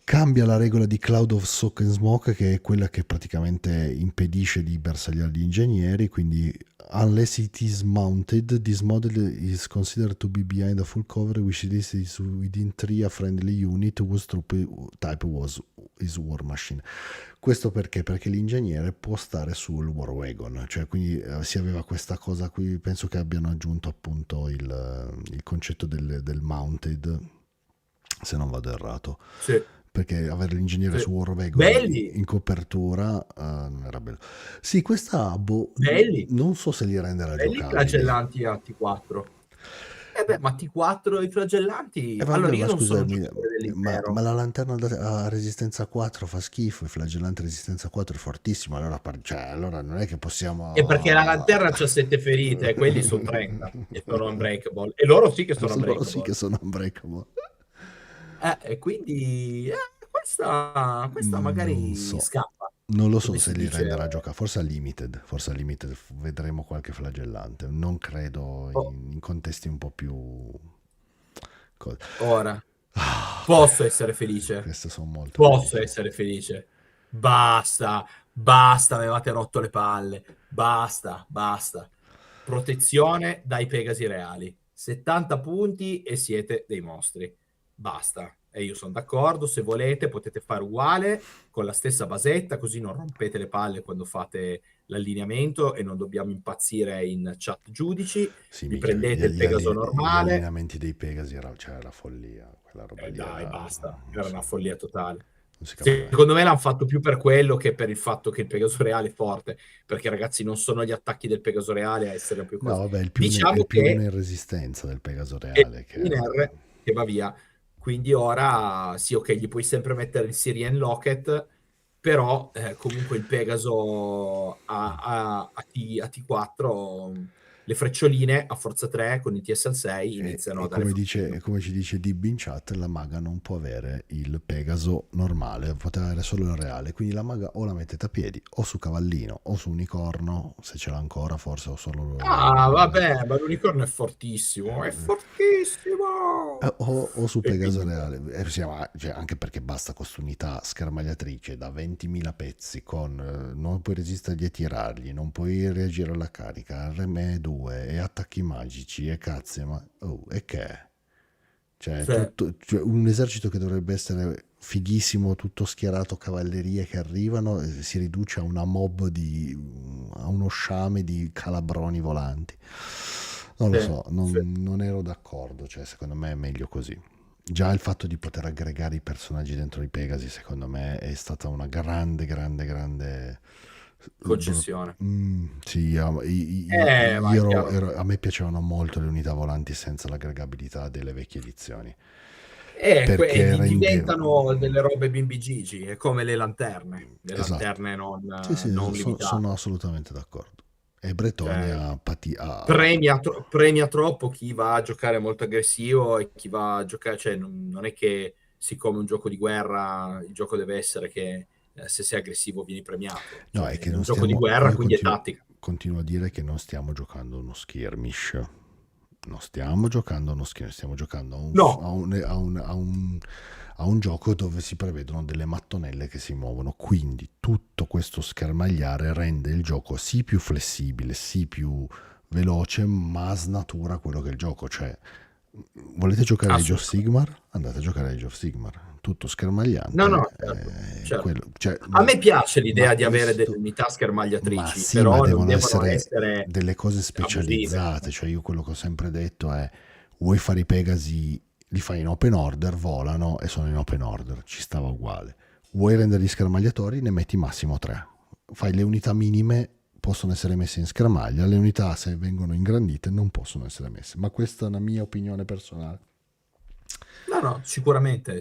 Cambia la regola di Cloud of Smoke and Smoke, che è quella che praticamente impedisce di bersagliare gli ingegneri, quindi unless it is mounted, this model is considered to be behind a full cover, which is within 3 a friendly unit, whose type is War Machine. Questo perché? Perché l'ingegnere può stare sul War Wagon, cioè quindi si aveva questa cosa qui, penso che abbiano aggiunto appunto il concetto del mounted, se non vado errato, Sì, perché avere l'ingegnere sì. su War Wagon Belli, in copertura non era bello. Sì, questa belli, non so se li renderà belli giocabili. flagellanti a T4. beh, ma T4 i flagellanti. Vabbè, Allora, io ma non sono un scusami, giocatore ma dell'impero. la lanterna a resistenza 4 fa schifo, il flagellante resistenza 4 è fortissimo, allora, cioè, allora non è che E perché la possiamo... lanterna c'ha 7 ferite, e quelli sono 30 e sono unbreakable. E loro sì che sono Loro sì che unbreakable. sono unbreakable. E quindi questa Non magari so. scappa, Non lo come so si se li dice. renderà giocare, forse a limited vedremo qualche flagellante, non credo Oh, in contesti un po' più... ora, Ah, posso essere felice. queste sono molto Posso felice. essere felice. Basta, basta, mi avete rotto le palle. Basta, basta. Protezione dai Pegasi reali. 70 punti e siete dei mostri. Basta. E io sono d'accordo, se volete potete fare uguale con la stessa basetta, così non rompete le palle quando fate l'allineamento e non dobbiamo impazzire in chat giudici. Sì, Vi minchia, prendete il Pegaso gli normale. allineamenti dei Pegasi cioè, era follia, quella roba lì Dai, era... basta, non era so, una follia totale. non si capiva niente. Secondo me l'hanno fatto più per quello che per il fatto che il Pegaso Reale è forte, perché ragazzi non sono gli attacchi del Pegaso Reale a essere più No, così. vabbè, è Diciamo il più 1 che in resistenza del Pegaso è reale che... in R che va via, quindi ora sì, ok, gli puoi sempre mettere il Syrian Locket, però comunque il Pegaso a T4, le freccioline a forza 3 con il TSL 6 iniziano E a dare fastidio. come ci dice Dib in chat, la maga non può avere il Pegaso normale, poteva avere solo il reale. Quindi la maga o la mettete a piedi, o su cavallino, o su unicorno, se ce l'ha ancora, forse, o solo. Ah, vabbè, ma l'unicorno è fortissimo, è fortissimo! O su E Pegaso quindi, reale. Sì, cioè, anche perché basta con quest'unità schermagliatrice da 20.000 pezzi, non puoi resistergli e tirargli, non puoi reagire alla carica, RM2 e attacchi magici e cazzi, ma... Oh, e che è? Cioè, cioè, cioè, un esercito che dovrebbe essere fighissimo, tutto schierato, cavallerie che arrivano, si riduce a una a uno sciame di calabroni volanti. Non lo sì, so, sì. non ero d'accordo, cioè, secondo me è meglio così. Già il fatto di poter aggregare i personaggi dentro i Pegasi, secondo me, è stata una grande, grande, grande... Concessione. Sì, Ma è chiaro. a me piacevano molto le unità volanti senza l'aggregabilità delle vecchie edizioni. E Perché rende... diventano delle robe bimbi Gigi, è come le Esatto. lanterne Sì, sì, non limitate. sono assolutamente d'accordo. E Cioè, Bretonia premia troppo chi va a giocare molto aggressivo e chi va a giocare, cioè non è che siccome un gioco di guerra il gioco deve essere che se sei aggressivo vieni premiato, No, cioè è che è un non gioco di stiamo... guerra, Io quindi è tattica. continuo a dire che non stiamo giocando uno skirmish. Non stiamo giocando uno skirmish, stiamo giocando No, a un gioco dove si prevedono delle mattonelle che si muovono. Quindi tutto questo schermagliare rende il gioco sì più flessibile, sì più veloce, ma snatura quello che è il gioco. Cioè, volete giocare a Age of assolutamente. Sigmar? Andate a giocare a Age of Sigmar. Tutto No, schermagliante, no, certo, certo. cioè, A me piace ma l'idea di avere delle questo... unità Ma schermagliatrici, sì, ma però non devono devono essere essere delle cose abusive. specializzate. Cioè, io quello che ho sempre detto è: vuoi fare i Pegasi, li fai in open order, volano e sono in open order, ci stava uguale. Vuoi renderli schermagliatori, ne metti massimo 3. Fai le unità minime, possono essere messe in schermaglia, le unità se vengono ingrandite non possono essere messe. Ma questa è una mia opinione personale. No, no, sicuramente,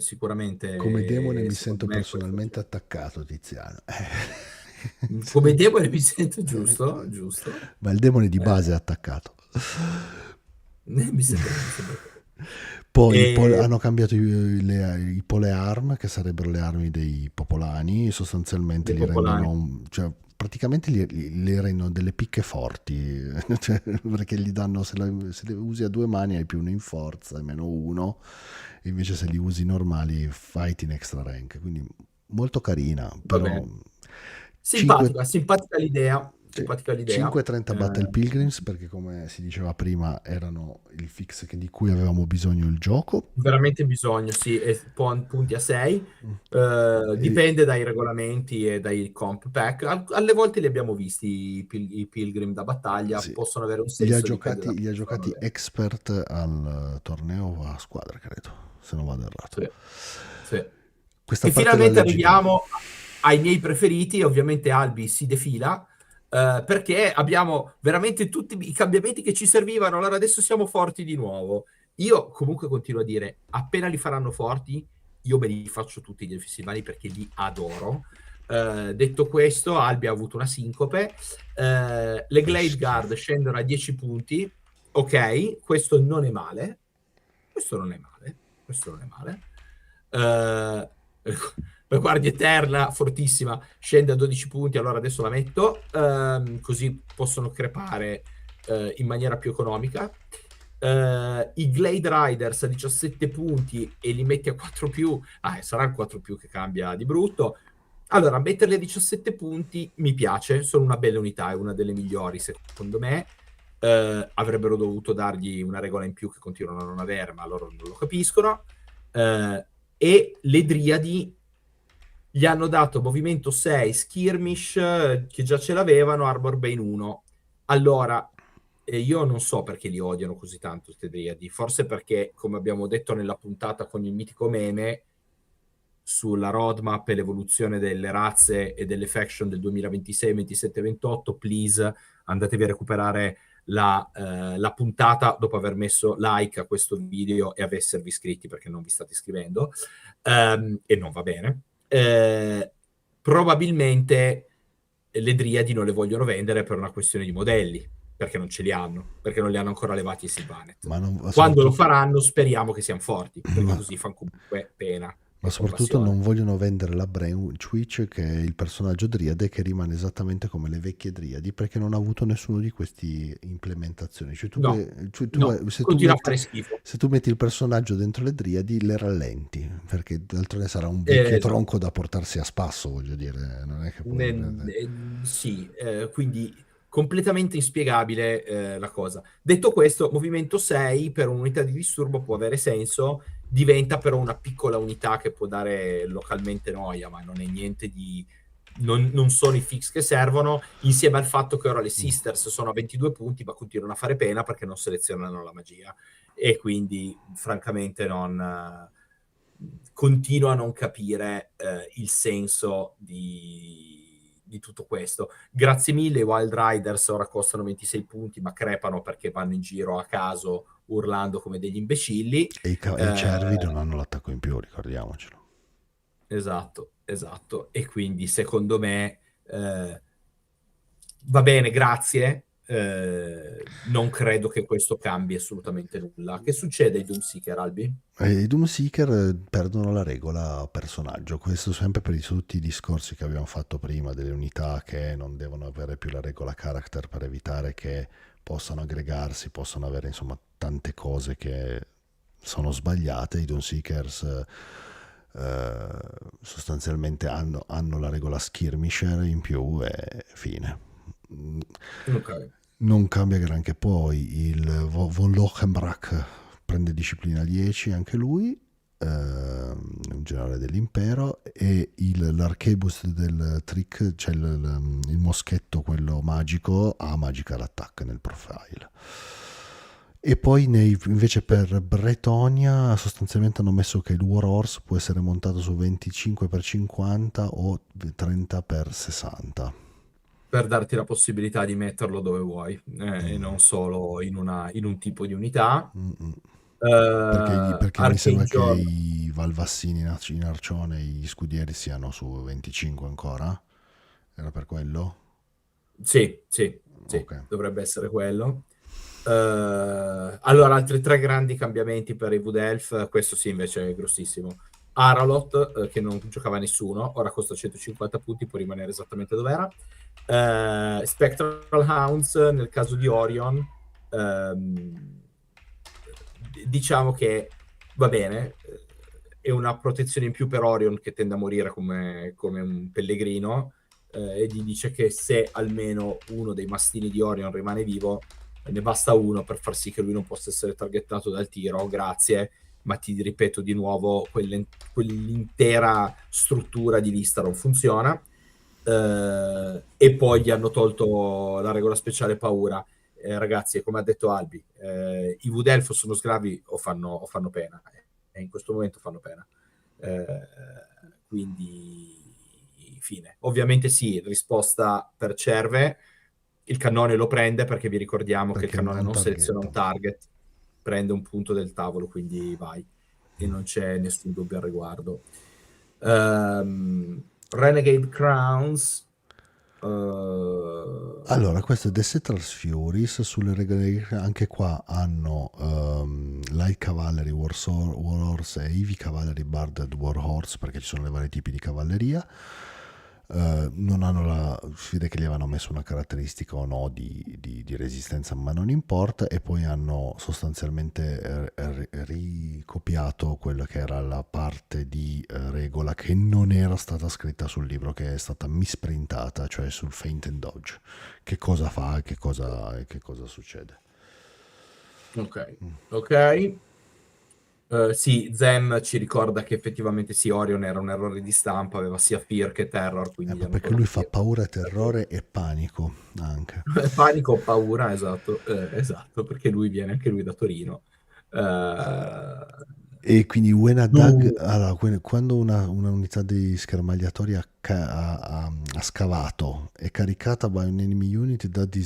Come demone mi secondo sento me questo personalmente sì. attaccato, Tiziano. Come debole mi sento giusto, giusto. Ma il demone di Eh, base è attaccato. mi sembra corretto. Poi E hanno cambiato i polearm, che sarebbero le armi dei popolani, sostanzialmente dei li popolani. rendono, cioè praticamente li rendono delle picche forti, cioè, perché gli danno, se le usi a due mani hai più uno in forza e meno uno, invece se li usi normali fight in extra rank, quindi molto carina, Va però bene. 5, Simpatica, simpatica l'idea. sì, Simpatica l'idea. 5.30 Battle Pilgrims, perché come si diceva prima erano il fix di cui avevamo bisogno il gioco. Veramente bisogno, sì, e punti a 6. E, Dipende dai regolamenti e dai comp pack. Alle volte li abbiamo visti i pilgrim da battaglia, sì, possono avere un senso, dipende da li ha come sono. giocati expert al torneo a squadra, credo, se non vado errato. Sì, sì. Questa E parte la finalmente leggi tu. arriviamo ai miei preferiti. Ovviamente Albi si defila. perché abbiamo veramente tutti i cambiamenti che ci servivano, allora adesso siamo forti di nuovo. Io comunque continuo a dire, appena li faranno forti, io me li faccio tutti gli festivali perché li adoro. Detto questo, Albi ha avuto una sincope. Le Che Glade schifo. Guard scendono a 10 punti. Ok, questo non è male. Questo non è male. Questo non è male. La Guardia Eterna, fortissima, scende a 12 punti, allora adesso la metto, così possono crepare in maniera più economica. I Glade Riders a 17 punti e li metti a 4 più, sarà il 4 più che cambia di brutto. Allora, metterli a 17 punti mi piace, sono una bella unità, è una delle migliori secondo me. Avrebbero dovuto dargli una regola in più che continuano a non avere, ma loro non lo capiscono. E le Driadi gli hanno dato movimento 6, Skirmish, che già ce l'avevano, Armor Bane 1. Allora, io non so perché li odiano così tanto queste Driadi, forse perché, come abbiamo detto nella puntata con il mitico meme, sulla roadmap e l'evoluzione delle razze e delle faction del 2026, 27, 28, please andatevi a recuperare la puntata dopo aver messo like a questo video e esservi iscritti perché non vi state iscrivendo, e non va bene. Probabilmente le Driadi non le vogliono vendere per una questione di modelli, perché non ce li hanno, perché non li hanno ancora levati i Sylvanet. Ma, non, ma Quando lo soprattutto, faranno speriamo che siano forti, perché ma- così fanno comunque pena ma e soprattutto compassione. non vogliono vendere la Brainwitch, che è il personaggio Driade che rimane esattamente come le vecchie Driadi, perché non ha avuto nessuno di questi implementazioni. Cioè No, no, se tu continua a metti, fare schifo. se tu metti il personaggio dentro le Driadi le rallenti, perché d'altronde sarà un vecchio Esatto. tronco da portarsi a spasso, voglio dire, non è che puoi... Sì, quindi completamente inspiegabile la cosa. Detto questo, movimento 6 per un'unità di disturbo può avere senso, diventa però una piccola unità che può dare localmente noia, ma non è niente di... Non sono i fix che servono, insieme al fatto che ora le Sisters sono a 22 punti, ma continuano a fare pena perché non selezionano la magia. E quindi, francamente, non continuo a non capire il senso di tutto questo. Grazie mille, i Wild Riders ora costano 26 punti, ma crepano perché vanno in giro a caso urlando come degli imbecilli. E i cervi non hanno l'attacco in più, ricordiamocelo. Esatto, esatto. E quindi secondo me va bene, grazie. Non credo che questo cambi assolutamente nulla. Che succede ai Doomseeker, Albi? I Doomseeker perdono la regola personaggio, questo sempre per tutti i discorsi che abbiamo fatto prima delle unità che non devono avere più la regola character per evitare che possano aggregarsi, possano avere insomma tante cose che sono sbagliate. I Doomseekers sostanzialmente hanno la regola skirmisher in più e fine. Ok. Non cambia granché poi, il Von Lochenbrach prende disciplina 10 anche lui, un generale dell'impero, e l'archebus del trick, cioè il moschetto quello magico, ha magical attack nel profile. E poi invece per Bretonia sostanzialmente hanno messo che il War Horse può essere montato su 25x50 o 30x60. Per darti la possibilità di metterlo dove vuoi, e non Mm. solo in un tipo di unità. Mm-mm. Perché mi sembra che Archangel, i Valvassini in Arcione, gli scudieri siano su 25 ancora? Era per quello? sì, sì, sì, Ok. dovrebbe essere quello. Allora, altri tre grandi cambiamenti per i Wood Elf, questo sì invece è grossissimo. Aralot, che non giocava nessuno, ora costa 150 punti, può rimanere esattamente dove era. Spectral Hounds, nel caso di Orion, diciamo che va bene, è una protezione in più per Orion che tende a morire come un pellegrino, e gli dice che se almeno uno dei mastini di Orion rimane vivo, ne basta uno per far sì che lui non possa essere targettato dal tiro, grazie, ma ti ripeto di nuovo, quell'intera struttura di lista non funziona. E poi gli hanno tolto la regola speciale paura. Ragazzi, come ha detto Albi, i Wood Elf sono sgravi o fanno pena, e in questo momento fanno pena. Quindi, fine. Ovviamente sì, risposta per Cerve, il cannone lo prende perché vi ricordiamo che il Perché cannone non non seleziona targetta. un target, prende un punto del tavolo, quindi vai. E non c'è nessun dubbio al riguardo. Renegade Crowns. Allora, questo è The Settlers Furies, sulle regole anche qua hanno Light Cavalry, Warhorse e Heavy Cavalry Barded Warhorse, perché ci sono i vari tipi di cavalleria. Non hanno la sfida che gli avevano messo una caratteristica o no di resistenza, ma non importa. E poi hanno sostanzialmente ricopiato quella che era la parte di regola che non era stata scritta sul libro, che è stata misprintata, cioè sul Feint and Dodge. Che cosa fa e che cosa succede. Ok, ok. Sì, Zem ci ricorda che effettivamente sì, Orion era un errore di stampa, aveva sia Fear che Terror, quindi gli Ma hanno perché lui tolto fa Fear. paura, terrore e panico anche. Panico o paura, esatto, esatto, perché lui viene anche lui da Torino. Eh, E quindi when a Doug, du- allora, quando una unità di schermagliatori ha scavato è caricata by an enemy unit, da di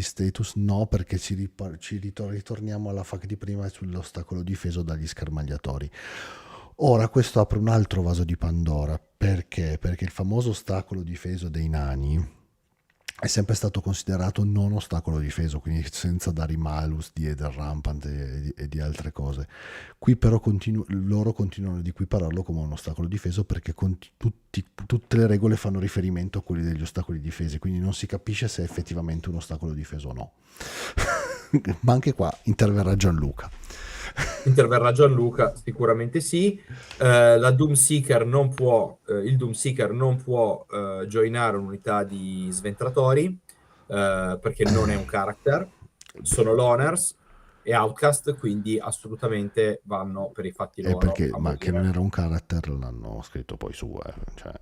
status no, perché ritorniamo alla FAQ di prima sull'ostacolo difeso dagli schermagliatori. Ora questo apre un altro vaso di Pandora, perché? Perché il famoso ostacolo difeso dei nani è sempre stato considerato non ostacolo difeso, quindi senza dare i malus di Eder Rampant e di altre cose. Qui però loro continuano ad equipararlo come un ostacolo difeso, perché tutte le regole fanno riferimento a quelli degli ostacoli difesi, quindi non si capisce se è effettivamente un ostacolo difeso o no. Ma anche qua interverrà Gianluca. Interverrà Gianluca, sicuramente sì. La Doomseeker non può, il Doomseeker non può joinare un'unità di sventratori perché non è un character, sono loners e outcast, quindi assolutamente vanno per i fatti loro Perché, a ma che non morire. era un character l'hanno scritto poi su, cioè,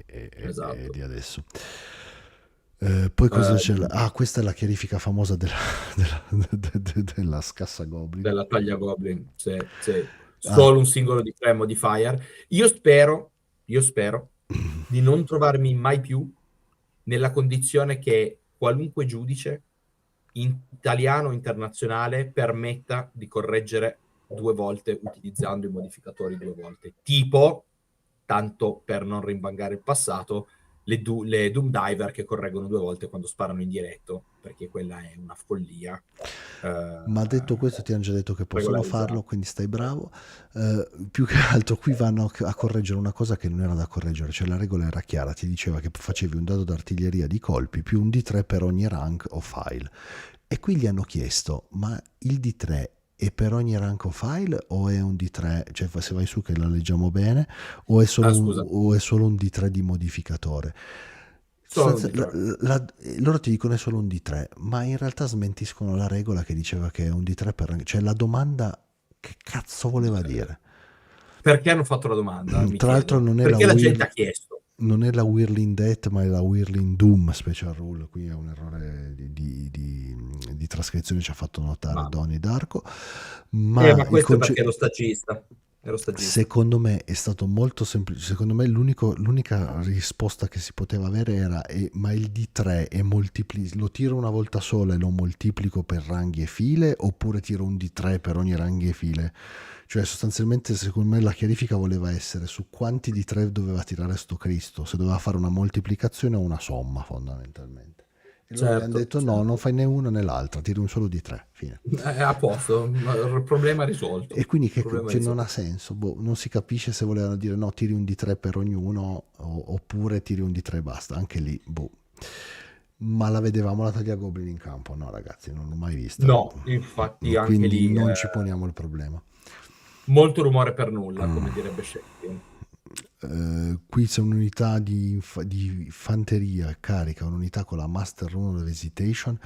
e Esatto. di adesso. Poi cosa c'è? Eh, Questa è la chiarifica famosa della scassa Goblin. della taglia Goblin, sì, sì. Ah, Solo un singolo di 3 modifier. Io spero di non trovarmi mai più nella condizione che qualunque giudice italiano o internazionale permetta di correggere 2 volte utilizzando i modificatori 2 volte. Tipo, tanto per non rimbangare il passato, le Doom Diver che correggono 2 volte quando sparano in diretto, perché quella è una follia. ma detto questo ti hanno già detto che possono Regolarizzata. farlo, quindi stai bravo. Più che altro qui vanno a correggere una cosa che non era da correggere, cioè la regola era chiara, ti diceva che facevi un dado d'artiglieria di colpi più un D3 per ogni rank o file. E qui gli hanno chiesto, ma il D3 è per ogni rank o file o è un D3, cioè se vai su che la leggiamo bene, o è solo Ah, un, scusa, o è solo un D3 di modificatore? solo un D3. Loro ti dicono è solo un D3, ma in realtà smentiscono la regola che diceva che è un D3 per... Cioè la domanda che cazzo voleva dire? Perché hanno fatto la domanda, mi Tra l'altro chiedo. Perché la gente ha chiesto. non è la Whirling Death, ma è la Whirling Doom Special Rule. Qui è un errore di trascrizione, ci ha fatto notare Ma, Donnie Darko. Ma ma il questo è perché concetto, è lo stagista. È lo stagista. secondo me è stato molto semplice. Secondo me l'unica risposta che si poteva avere era: ma il D3 lo tiro una volta sola e lo moltiplico per ranghi e file, oppure tiro un D3 per ogni ranghi e file? Cioè, sostanzialmente, secondo me la chiarifica voleva essere su quanti D3 doveva tirare sto Cristo, se doveva fare una moltiplicazione o una somma, fondamentalmente. E loro gli hanno Certo, detto: no, non certo. fai né una né l'altra, tiri un solo D3, fine. È a posto, il problema risolto. E quindi Problema cioè, non ha risolto. senso, non si capisce se volevano dire no, tiri un D3 per ognuno oppure tiri un D3 e basta, anche lì, boh. Ma la vedevamo la taglia Goblin in campo? No ragazzi, non l'ho mai vista. No, infatti anche Quindi lì non ci poniamo il problema. molto rumore per nulla, come direbbe Shakespeare. Qui c'è un'unità di fanteria carica, un'unità con la Master Rune of Hesitation.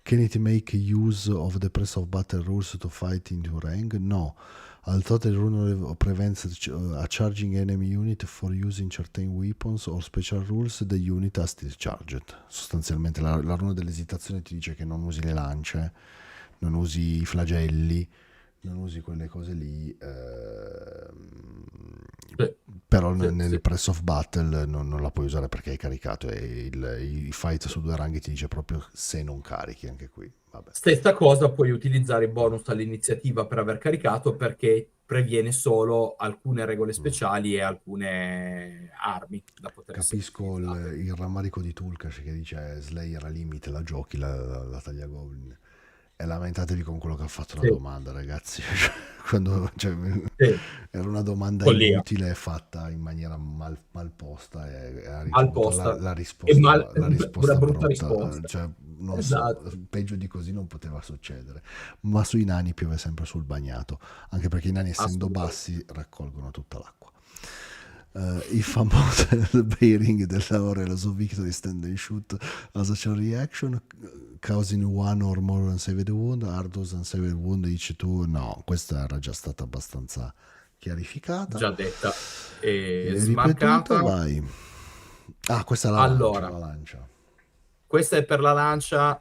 Can it make use of the press of battle rules to fight into rank? No. Although the rune prevents a charging enemy unit for using certain weapons or special rules, the unit has discharged. Sostanzialmente la runa dell'esitazione ti dice che non usi le lance, non usi i flagelli, non usi quelle cose lì, Sì, però sì, nel sì. press of battle non la puoi usare perché hai caricato e i fight su due ranghi ti dice proprio se non carichi anche qui. Vabbè. Stessa cosa, puoi utilizzare i bonus all'iniziativa per aver caricato, perché previene solo alcune regole Mm. speciali e alcune armi da poter essere Capisco utilizzate. il rammarico di Tulkash che dice Slayer a limite, la giochi la tagliagoblin. E lamentatevi con quello che ha fatto la Sì, domanda, ragazzi. Quando, cioè, sì, era una domanda follia, inutile fatta in maniera mal posta e ha mal ricevuto posta la una risposta brutta brutta. risposta. Cioè, non so, Esatto, peggio di così non poteva succedere. Ma sui nani piove sempre sul bagnato, anche perché i nani, essendo assolutamente. bassi, raccolgono tutta l'acqua. If a model bearing della Aurela so victory stand and shoot as a chain reaction causing one or more unsaved wound, are those unsaved wound each two? No, questa era già stata abbastanza chiarificata Già detta e e ripetuta, smarcata. vai. Ah, questa è Allora, la lancia. questa è per la lancia.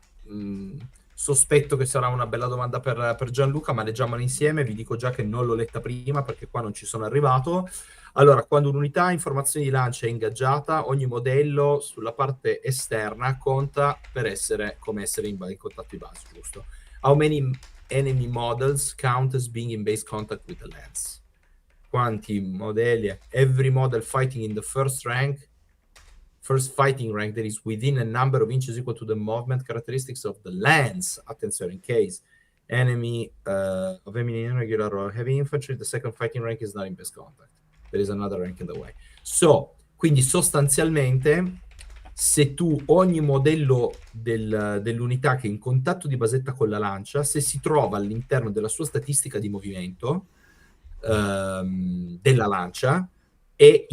Sospetto che sarà una bella domanda per Gianluca, ma leggiamola insieme. Vi dico già che non l'ho letta prima perché qua non ci sono arrivato. Allora, quando un'unità informazioni di lancia è ingaggiata, ogni modello sulla parte esterna conta per essere come essere in contatto di base, giusto? How many enemy models count as being in base contact with the lens? Quanti modelli? Every model fighting in the first fighting rank that is within a number of inches equal to the movement characteristics of the lens. Attenzione, in case enemy of enemy irregular or heavy infantry, the second fighting rank is not in base contact. There is another rank in the way. So, quindi sostanzialmente, se tu ogni modello dell'unità che è in contatto di basetta con la lancia, se si trova all'interno della sua statistica di movimento della lancia, è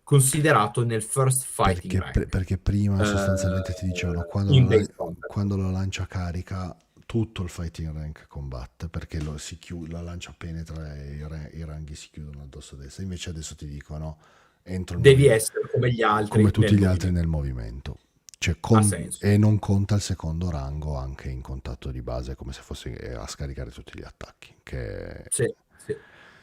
considerato nel first fighting rank, Perché prima sostanzialmente ti dicevano in base contact. quando la lancia carica tutto il fighting rank combatte perché la lancia penetra e i ranghi si chiudono addosso ad essa. Invece adesso ti dicono entro il Devi movimento essere come gli come altri tutti nel gli altri movimento. nel movimento. Cioè, Ha senso. e non conta il secondo rango anche in contatto di base come se fosse a scaricare tutti gli attacchi. Sì, sì,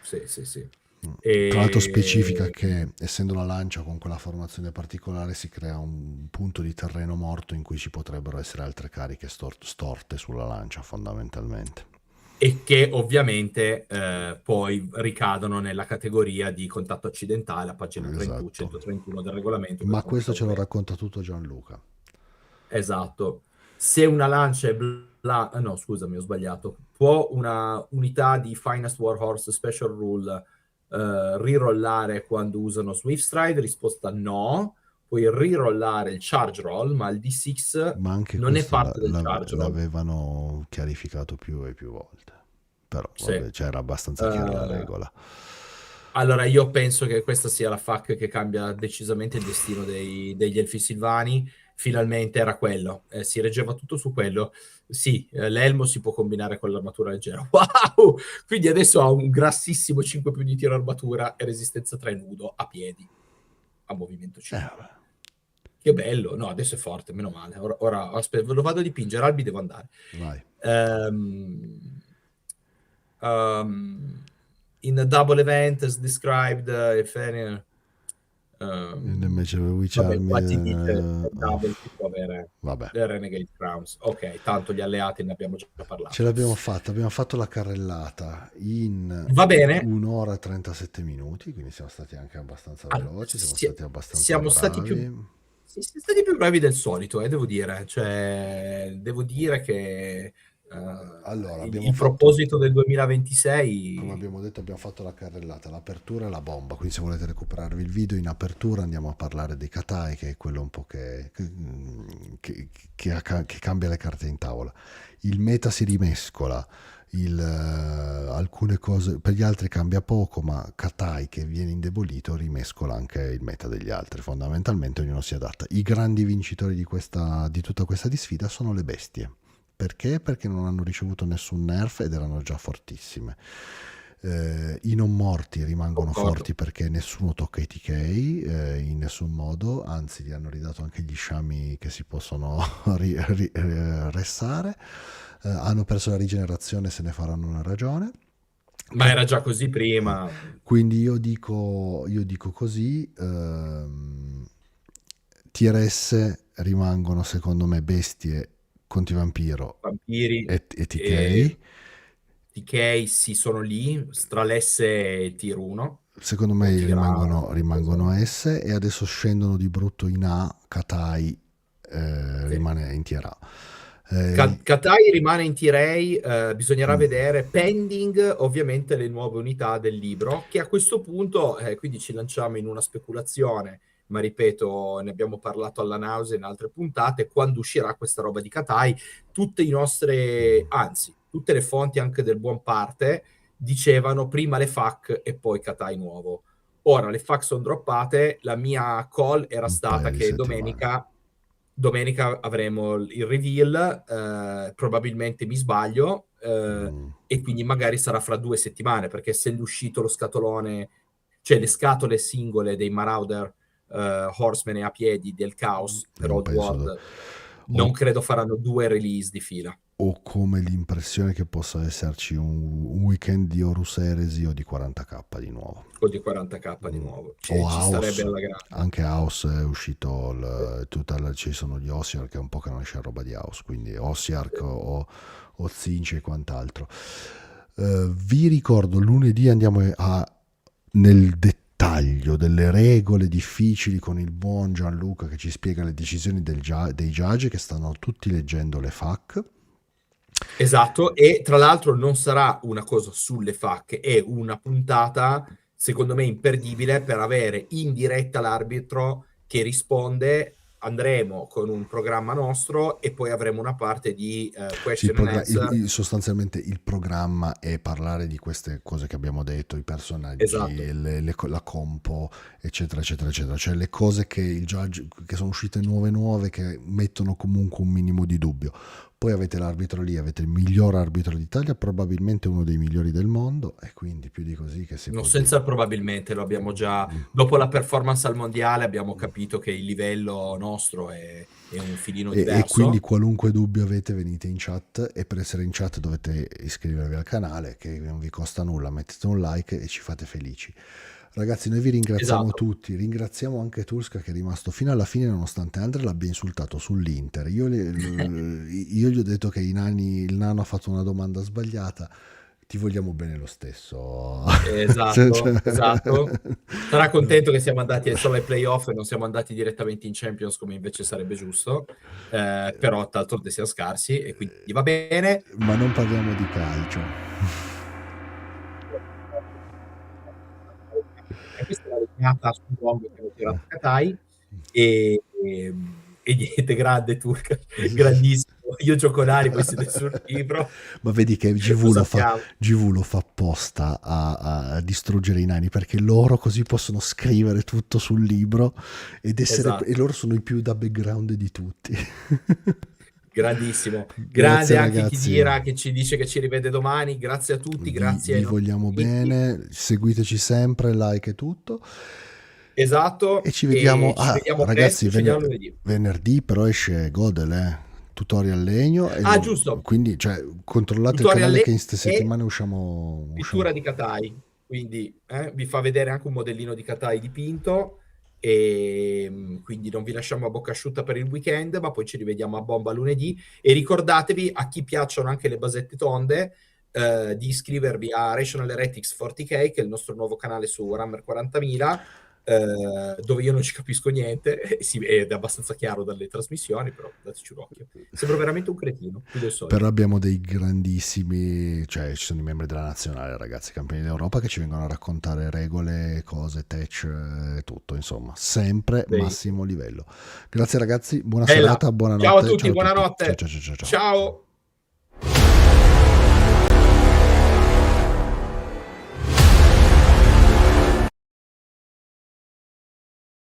sì, sì, sì. Tra l'altro specifica E... che essendo la lancia con quella formazione particolare si crea un punto di terreno morto in cui ci potrebbero essere altre cariche storte sulla lancia fondamentalmente. e che ovviamente poi ricadono nella categoria di contatto accidentale, a pagina 31, Esatto. 131 del regolamento per Ma quanto questo ce lo favorevole. racconta tutto Gianluca. Esatto. Se una lancia è no, scusami, ho sbagliato. Può una unità di Finest Warhorse Special Rule rirollare quando usano Swift Stride? Risposta no. Puoi rirollare il Charge Roll, ma il D6 Ma anche non è questo parte del Charge Roll. l'avevano chiarificato più e più volte. Però Sì. vabbè, c'era abbastanza chiara la regola. Allora, io penso che questa sia la FAQ che cambia decisamente il destino degli Elfi Silvani. Finalmente era quello, si reggeva tutto su quello. Sì, l'elmo si può combinare con l'armatura leggera. Wow! Quindi adesso ha un grassissimo 5 più di tiro armatura e resistenza 3 nudo a piedi, a movimento 5. Vabbè. Che bello, no, adesso è forte, meno male. Ora aspetta, ve lo vado a dipingere, Albi, devo andare. Vai. In a double event as described, if any, Invece Witch vabbè, Army qua ti dice double si può avere vabbè. le Renegade Crowns. Ok, tanto gli alleati ne abbiamo già Ce parlato. l'abbiamo fatta, abbiamo fatto la carrellata in Va bene. 1 ora e 37 minuti, quindi siamo stati anche abbastanza veloci, siamo stati abbastanza Siamo stati bravi. siamo stati più bravi del solito, devo dire. Cioè, devo dire che Allora, il proposito del 2026... Come abbiamo detto, abbiamo fatto la carrellata, l'apertura e la bomba, quindi se volete recuperarvi il video in apertura andiamo a parlare dei katai, che è quello un po' che cambia le carte in tavola. Il meta si rimescola, alcune cose per gli altri cambia poco, ma katai che viene indebolito rimescola anche il meta degli altri, fondamentalmente ognuno si adatta. I grandi vincitori di tutta questa disfida sono le bestie. Perché? Perché non hanno ricevuto nessun nerf ed erano già fortissime. I non morti rimangono forti perché nessuno tocca i TK in nessun modo, anzi gli hanno ridato anche gli sciami che si possono ressare. Hanno perso la rigenerazione, se ne faranno una ragione. Ma era già così prima. Quindi io dico così, tier S rimangono secondo me Bestie, Conti Vampiro Vampiri e e TK. TK sì, sono lì, tra l'S e il tier 1, Secondo o me tier A, rimangono S e adesso scendono di brutto in A, Katai sì. rimane in tier A. Eh, Katai rimane in tier A, bisognerà mm, vedere, pending ovviamente le nuove unità del libro, che a questo punto, quindi ci lanciamo in una speculazione, ma ripeto, ne abbiamo parlato alla nausea in altre puntate, quando uscirà questa roba di Katai, tutte i nostre, anzi, tutte le fonti anche del buon parte, dicevano prima le FAQ e poi Katai nuovo. Ora le FAQ sono droppate, la mia call era un paio stata di che settimane. domenica avremo il reveal, probabilmente mi sbaglio, Mm, e quindi magari sarà fra 2 settimane, perché essendo uscito lo scatolone, cioè le scatole singole dei Marauder, Horsemen e a piedi del Chaos per non Old penso. World, non Ho, credo faranno 2 release di fila, ho come l'impressione che possa esserci un weekend di Horus Heresy o di 40k di nuovo. con di 40k di Mm. nuovo. O Ci starebbe House, alla grande. anche House è uscito, ci sono gli Ossiark, che è un po' che non esce roba di House, quindi Ossiark o Zinci e quant'altro. Vi ricordo, lunedì andiamo nel dettaglio delle regole difficili con il buon Gianluca che ci spiega le decisioni dei judge che stanno tutti leggendo le FAQ. Esatto, e tra l'altro non sarà una cosa sulle FAQ, è una puntata, secondo me, imperdibile per avere in diretta l'arbitro che risponde. Andremo con un programma nostro e poi avremo una parte di Sì, question and answer. sostanzialmente il programma è parlare di queste cose che abbiamo detto, i personaggi, Esatto. la compo, eccetera, eccetera, eccetera. Cioè le cose che il judge, che sono uscite nuove, che mettono comunque un minimo di dubbio. Poi avete l'arbitro lì, avete il miglior arbitro d'Italia, probabilmente uno dei migliori del mondo, e quindi più di così che si Non può dire. senza probabilmente, lo abbiamo già, dopo la performance al mondiale abbiamo capito che il livello nostro è un filino E quindi diverso. qualunque dubbio avete venite in chat, e per essere in chat dovete iscrivervi al canale che non vi costa nulla, mettete un like e ci fate felici. Ragazzi, noi vi ringraziamo Esatto. tutti, ringraziamo anche Turska che è rimasto fino alla fine nonostante Andre l'abbia insultato sull'Inter. Io gli ho detto che il nano ha fatto una domanda sbagliata, ti vogliamo bene lo stesso. Esatto, Cioè, esatto. Sarà contento che siamo andati solo ai playoff e non siamo andati direttamente in Champions come invece sarebbe giusto, però d'altronde siamo scarsi e quindi va bene. ma non parliamo di calcio. E questa è la legnata sul gong che ho tirato a Katai e niente, grande Turca, grandissimo. Io Giocolari, voi siete sul libro, Ma vedi che lo sappiamo. GV lo fa apposta a distruggere i nani perché loro così possono scrivere tutto sul libro e Esatto. loro sono i più da background di tutti. Grandissimo, grande Grazie anche chi ragazzi, dirà che ci dice che ci rivede domani. Grazie a tutti, grazie ai vi nostri vogliamo amici. bene, seguiteci sempre, like e tutto. E Esatto, ci vediamo. e ci Ah, vediamo ragazzi, presto. Ci vediamo lunedì. venerdì però esce Godel, tutorial legno. Ah, giusto. Quindi, cioè, controllate il Tutorial canale lei che in queste e settimane usciamo. pittura di Katai. Quindi vi fa vedere anche un modellino di Katai dipinto. E quindi non vi lasciamo a bocca asciutta per il weekend, ma poi ci rivediamo a bomba lunedì. E ricordatevi, a chi piacciono anche le basette tonde, di iscrivervi a Rational Heretics 40K, che è il nostro nuovo canale su Warhammer 40.000, dove io non ci capisco niente, ed è abbastanza chiaro dalle trasmissioni, però dateci un occhio. Sembro veramente un cretino, più del Però solito. abbiamo dei grandissimi, cioè ci sono i membri della nazionale, ragazzi, campioni d'Europa che ci vengono a raccontare regole, cose, tech, tutto, insomma, sempre Beh, massimo livello. Grazie ragazzi, buona bella. serata, Ciao a buonanotte, tutti, ciao a tutti. Ciao buonanotte. ciao ciao ciao. Ciao. Ciao.